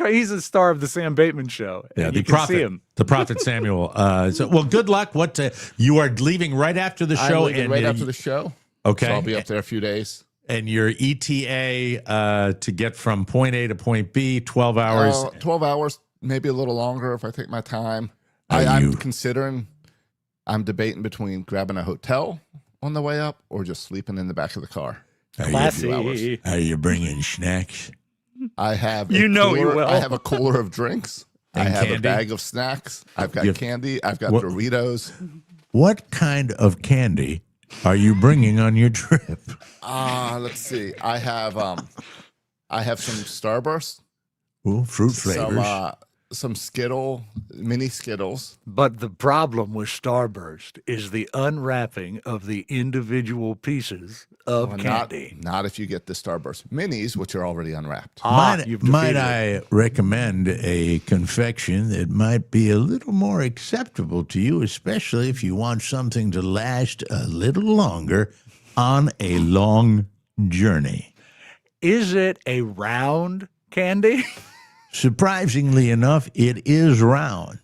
star of the Sam Bateman show. Yeah, you can see him. The prophet Samuel. Well, good luck. You are leaving right after the show? I'm leaving right after the show. Okay. So I'll be up there a few days. And your ETA to get from point A to point B, 12 hours? 12 hours, maybe a little longer if I take my time. I'm debating between grabbing a hotel on the way up or just sleeping in the back of the car. Classy. Are you bringing snacks? I have you will. I have a cooler of drinks. And I have candy? a bag of snacks. I've got candy. I've got Doritos. What kind of candy are you bringing on your trip? Let's see. I have some Starburst. Ooh, fruit flavors. Some mini Skittles. But the problem with Starburst is the unwrapping of the individual pieces of candy. Not if you get the Starburst minis, which are already unwrapped. Might I recommend a confection that might be a little more acceptable to you, especially if you want something to last a little longer on a long journey? Is it a round candy? Surprisingly enough, it is round.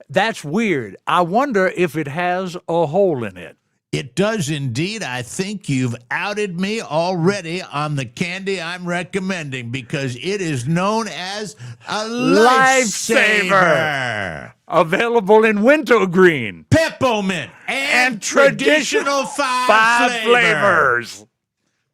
That's weird. I wonder if it has a hole in it. It does indeed. I think you've outed me already on the candy I'm recommending because it is known as a lifesaver. Available in wintergreen, peppermint, and traditional five flavors.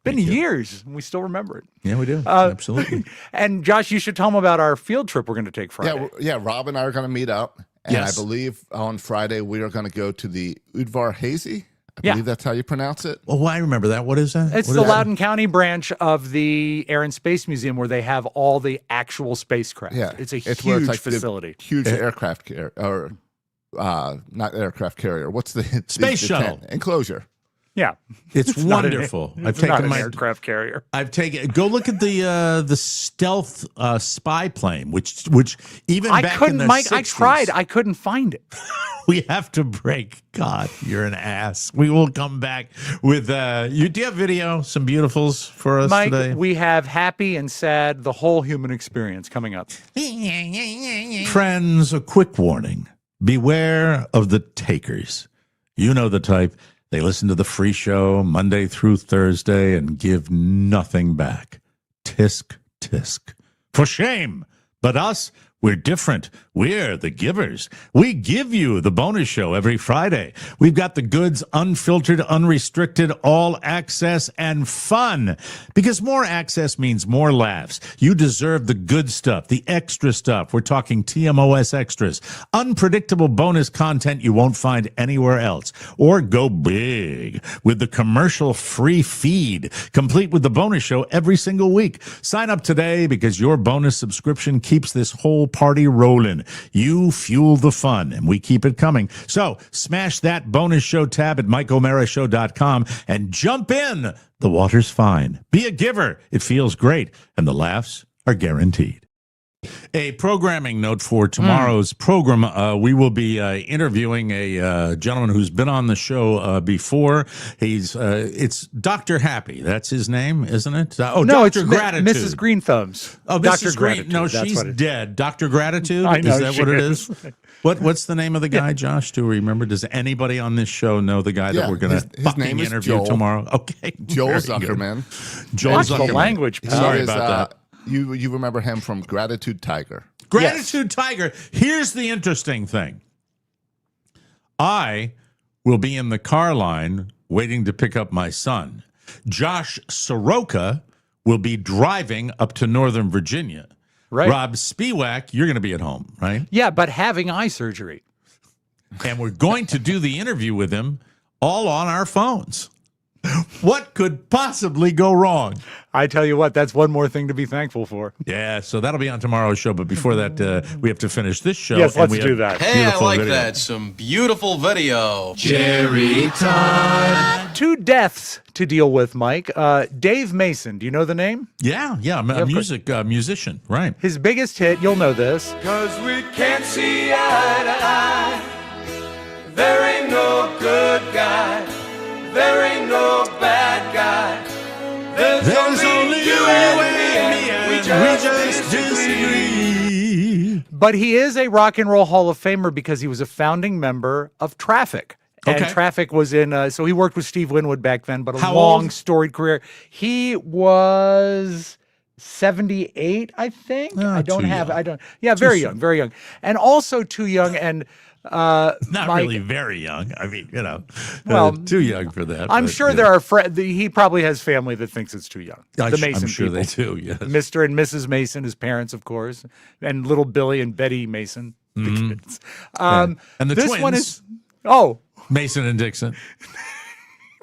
Been years, and we still remember it. Yeah, we do. Absolutely. And Josh, you should tell them about our field trip we're going to take Friday. Yeah, Rob and I are going to meet up. And Yes. I believe on Friday we are going to go to the Udvar Hazy. I believe that's how you pronounce it. Oh, I remember that. What is that? It's What the is that? Loudoun County branch of the Air and Space Museum where they have all the actual spacecraft. Yeah, It's a where huge like the facility. huge aircraft carrier, or not aircraft carrier. What's the Space shuttle enclosure? Yeah. It's wonderful. It's not an aircraft carrier. Go look at the stealth spy plane, which even back in the Mike, 60s, I tried. I couldn't find it. we have to break. God, you're an ass. We will come back with do you have video, some beautifuls for us Mike, today? we have happy and sad, the whole human experience coming up. Friends, a quick warning. Beware of the takers. You know the type. They listen to the free show Monday through Thursday and give nothing back. Tisk, tisk. For shame. But us, We're different. We're the givers. We give you the bonus show every Friday. We've got the goods, unfiltered, unrestricted, all access, and fun. Because more access means more laughs. You deserve the good stuff, the extra stuff. We're talking TMOS extras, unpredictable bonus content you won't find anywhere else. Or go big with the commercial-free feed, complete with the bonus show every single week. Sign up today because your bonus subscription keeps this whole party rolling. You fuel the fun, and we keep it coming. So smash that bonus show tab at MikeOmaraShow.com and jump in. The water's fine. Be a giver. It feels great, and the laughs are guaranteed. A programming note for tomorrow's program. We will be interviewing a gentleman who's been on the show before. It's Dr. Happy. That's his name, isn't it? No, Dr. it's Gratitude. Mrs. Green Thumbs. Oh, Dr. Mrs. Green. Gratitude. No, That's she's what it- dead. Dr. Gratitude? I know Is that she what it is. is? What's the name of the guy, Josh? Do we remember? Does anybody on this show know the guy that we're going to his name is interview Joel. tomorrow? Okay. Joel very good. Zuckerman. Joel Watch the Zuckerman. language, He pal. Sorry is, about that. You remember him from Gratitude Tiger. Gratitude Tiger. Here's the interesting thing. I will be in the car line waiting to pick up my son. Josh Soroka will be driving up to Northern Virginia. Right. Rob Spiewak, you're going to be at home, right? Yeah, but having eye surgery. And we're going to do the interview with him all on our phones. What could possibly go wrong? I tell you what, that's one more thing to be thankful for. Yeah, so that'll be on tomorrow's show. But before that, we have to finish this show. Yes, and let's we do have that. Hey, I beautiful like video. that. Some beautiful video. Two deaths to deal with, Mike. Dave Mason, do you know the name? Yeah, I'm a musician, right? His biggest hit, you'll know this. 'Cause we can't see eye to eye. There ain't no good guy. There ain't no bad guy. There's only you and me, and we just disagree. But he is a Rock and Roll Hall of Famer because he was a founding member of Traffic. And Okay. Traffic was in, so he worked with Steve Winwood back then, but a How long, old? storied career. He was 78, I think. Oh, I don't too have, young. I don't, yeah, very young, very young. And also too young. And Not Mike, really very young. I mean, Well, too young for that. I'm but, sure yeah. there are he probably has family that thinks it's too young. The Mason I'm sure people. they do. Yes. Mr. and Mrs. Mason, his parents, of course, and little Billy and Betty Mason, the kids. And the this twins, one is Mason and Dixon.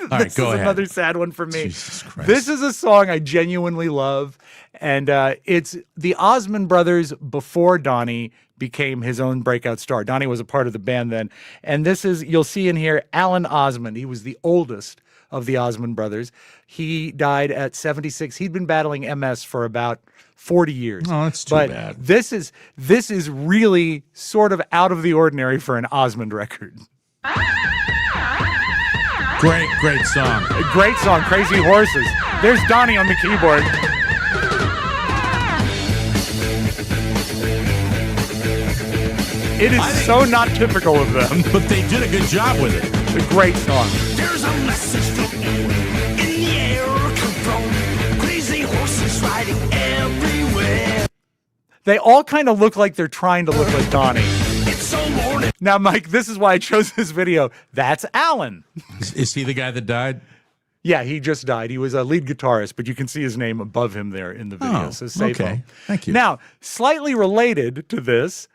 All right, this go is ahead. another sad one for me. Jesus Christ. This is a song I genuinely love, and it's the Osmond brothers before Donnie became his own breakout star. Donnie was a part of the band then, and this is, you'll see in here, Alan Osmond. He was the oldest of the Osmond brothers. He died at 76. He'd been battling MS for about 40 years. Oh, that's too but bad. This is really sort of out of the ordinary for an Osmond record. Great song. A great song, Crazy Horses. There's Donnie on the keyboard. It is so not typical of them. But they did a good job with it. A great song. There's a message floating in the air. Come from crazy horses riding everywhere. They all kind of look like they're trying to look like Donnie. It's so morning. Now, Mike, this is why I chose this video. That's Alan. Is he the guy that died? Yeah, he just died. He was a lead guitarist, but you can see his name above him there in the video. Oh, So safe okay. home. Thank you. Now, slightly related to this,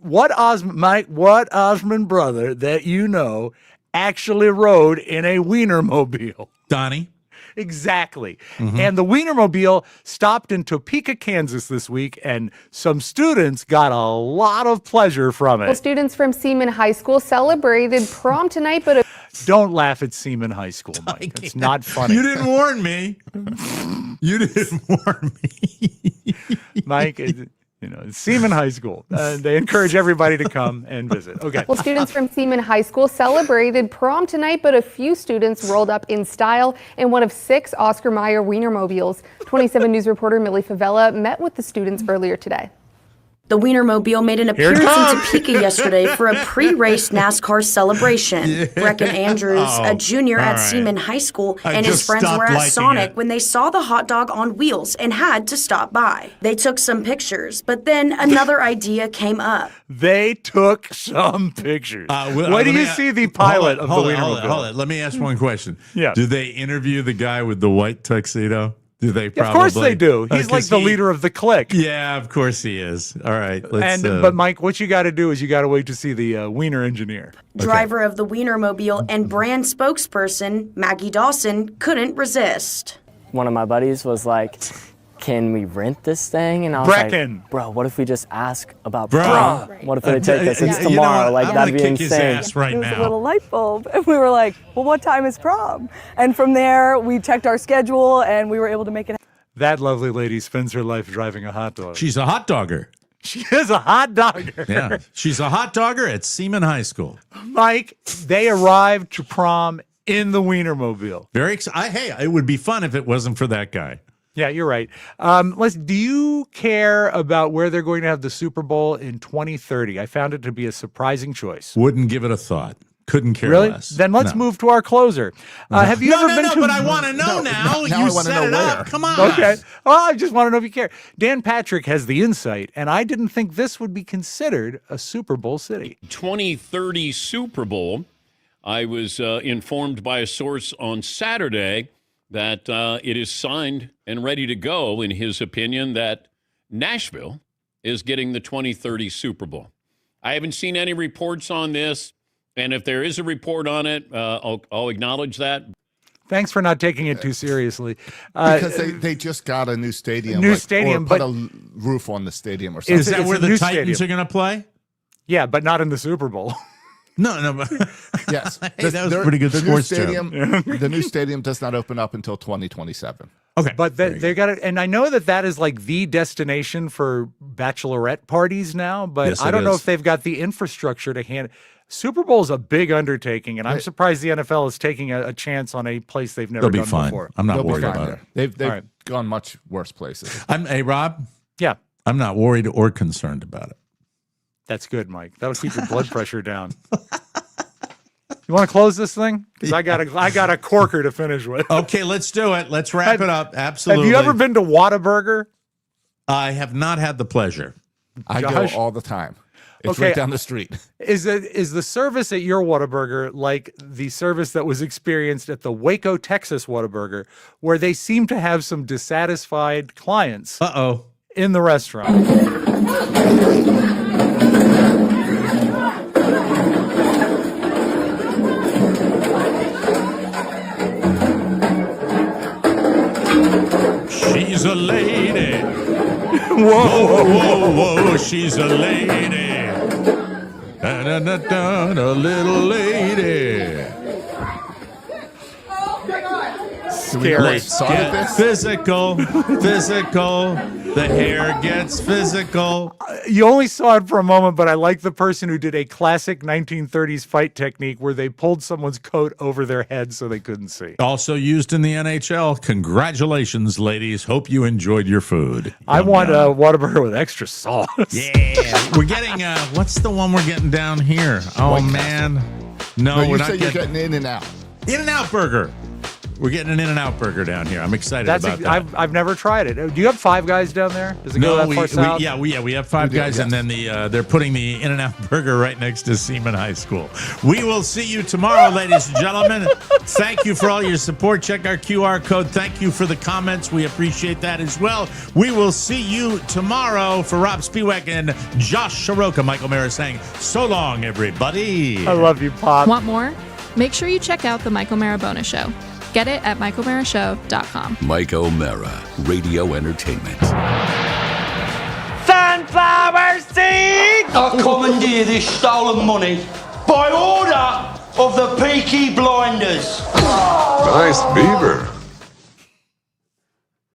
what Osmond brother that you know actually rode in a Wienermobile? Donnie. Exactly. And the Wienermobile stopped in Topeka, Kansas this week, and some students got a lot of pleasure from Well, it. students from Seaman High School celebrated prom tonight, but Don't laugh at Seaman High School, Mike. It's not funny. You didn't warn me. You didn't warn me. Mike, it's Seaman High School. They encourage everybody to come and visit. Okay. well, students from Seaman High School celebrated prom tonight, but a few students rolled up in style in one of 6 Oscar Mayer Wienermobiles. 27 News reporter Millie Favela met with the students earlier today. The Wienermobile made an appearance in Topeka yesterday for a pre-race NASCAR celebration. Brecken Andrews, a junior at Seaman High School, and his friends were at Sonic when they saw the hot dog on wheels and had to stop by. They took some pictures, but then another idea came up. They took some pictures. Why do you see the pilot of the Wienermobile? Hold it. Let me ask one question. Yeah. Do they interview the guy with the white tuxedo? Do they probably? Of course they do. He's like the leader of the clique. Yeah, of course he is. All right. But Mike, what you got to do is you got to wait to see the Wiener engineer. Driver of the Wienermobile and brand spokesperson Maggie Dawson couldn't resist. One of my buddies was like, can we rent this thing? And I was like, bro, what if we just ask about prom? What if they take us? It's tomorrow. Like, that'd be insane. It was a little light bulb. And we were like, well, what time is prom? And from there, we checked our schedule and we were able to make it happen. That lovely lady spends her life driving a hot dog. She's a hot dogger. She is a hot dogger. Yeah. She's a hot dogger at Seaman High School. Mike, they arrived to prom in the Wienermobile. Very exciting. Hey, it would be fun if it wasn't for that guy. Yeah, you're right. Do you care about where they're going to have the Super Bowl in 2030? I found it to be a surprising choice. Wouldn't give it a thought. Couldn't care less. Then let's move to our closer. Have you ever been to? But I want to know now. You set it up. Come on. Okay. Well, I just want to know if you care. Dan Patrick has the insight, and I didn't think this would be considered a Super Bowl city. 2030 Super Bowl. I was informed by a source on Saturday that it is signed and ready to go, in his opinion, that Nashville is getting the 2030 Super Bowl. I haven't seen any reports on this, and if there is a report on it, I'll acknowledge that. Thanks for not taking it too seriously. Because they just got a new stadium. Or put a roof on the stadium or something. Is that where the Titans are going to play? Yeah, but not in the Super Bowl. No, but yes, hey, that was a pretty good sports stadium. The new stadium does not open up until 2027. Okay, but they got it, and I know that is like the destination for bachelorette parties now. But yes, I don't know if they've got the infrastructure to hand. Super Bowl is a big undertaking, and I'm surprised the NFL is taking a chance on a place they've never done before. I'm not worried about it. They've gone much worse places. Hey, Rob. Yeah, I'm not worried or concerned about it. That's good, Mike. That'll keep your blood pressure down. You want to close this thing? Because I got a corker to finish with. Okay, let's do it. Let's wrap it up. Absolutely. Have you ever been to Whataburger? I have not had the pleasure. I go all the time. It's right down the street. Is the service at your Whataburger like the service that was experienced at the Waco, Texas Whataburger, where they seem to have some dissatisfied clients in the restaurant? She's a lady. Whoa, whoa, whoa, she's a lady. A little lady. Scary. Let's get physical. The hair gets physical. You only saw it for a moment, but I like the person who did a classic 1930s fight technique where they pulled someone's coat over their head so they couldn't see. Also used in the NHL. Congratulations, ladies. Hope you enjoyed your food. I want a Whataburger with extra sauce. Yeah. We're getting, what's the one we're getting down here? Oh, man. No, we're not you're getting In-N-Out. In-N-Out Burger. We're getting an In-N-Out Burger down here. I'm excited about that. I've never tried it. Do you have Five Guys down there? Does it go that far south? We have Five Guys, and then they're putting the In-N-Out Burger right next to Seaman High School. We will see you tomorrow, ladies and gentlemen. Thank you for all your support. Check our QR code. Thank you for the comments. We appreciate that as well. We will see you tomorrow. For Rob Spiewak and Josh Shiroka, Michael Mara saying, so long, everybody. I love you, Pop. Want more? Make sure you check out the Mike O'Mara Bonus Show. Get it at MikeO'MaraShow.com. Mike O'Mara, Radio Entertainment. Sunflower seeds! I commandeer this stolen money by order of the Peaky Blinders. Nice beaver.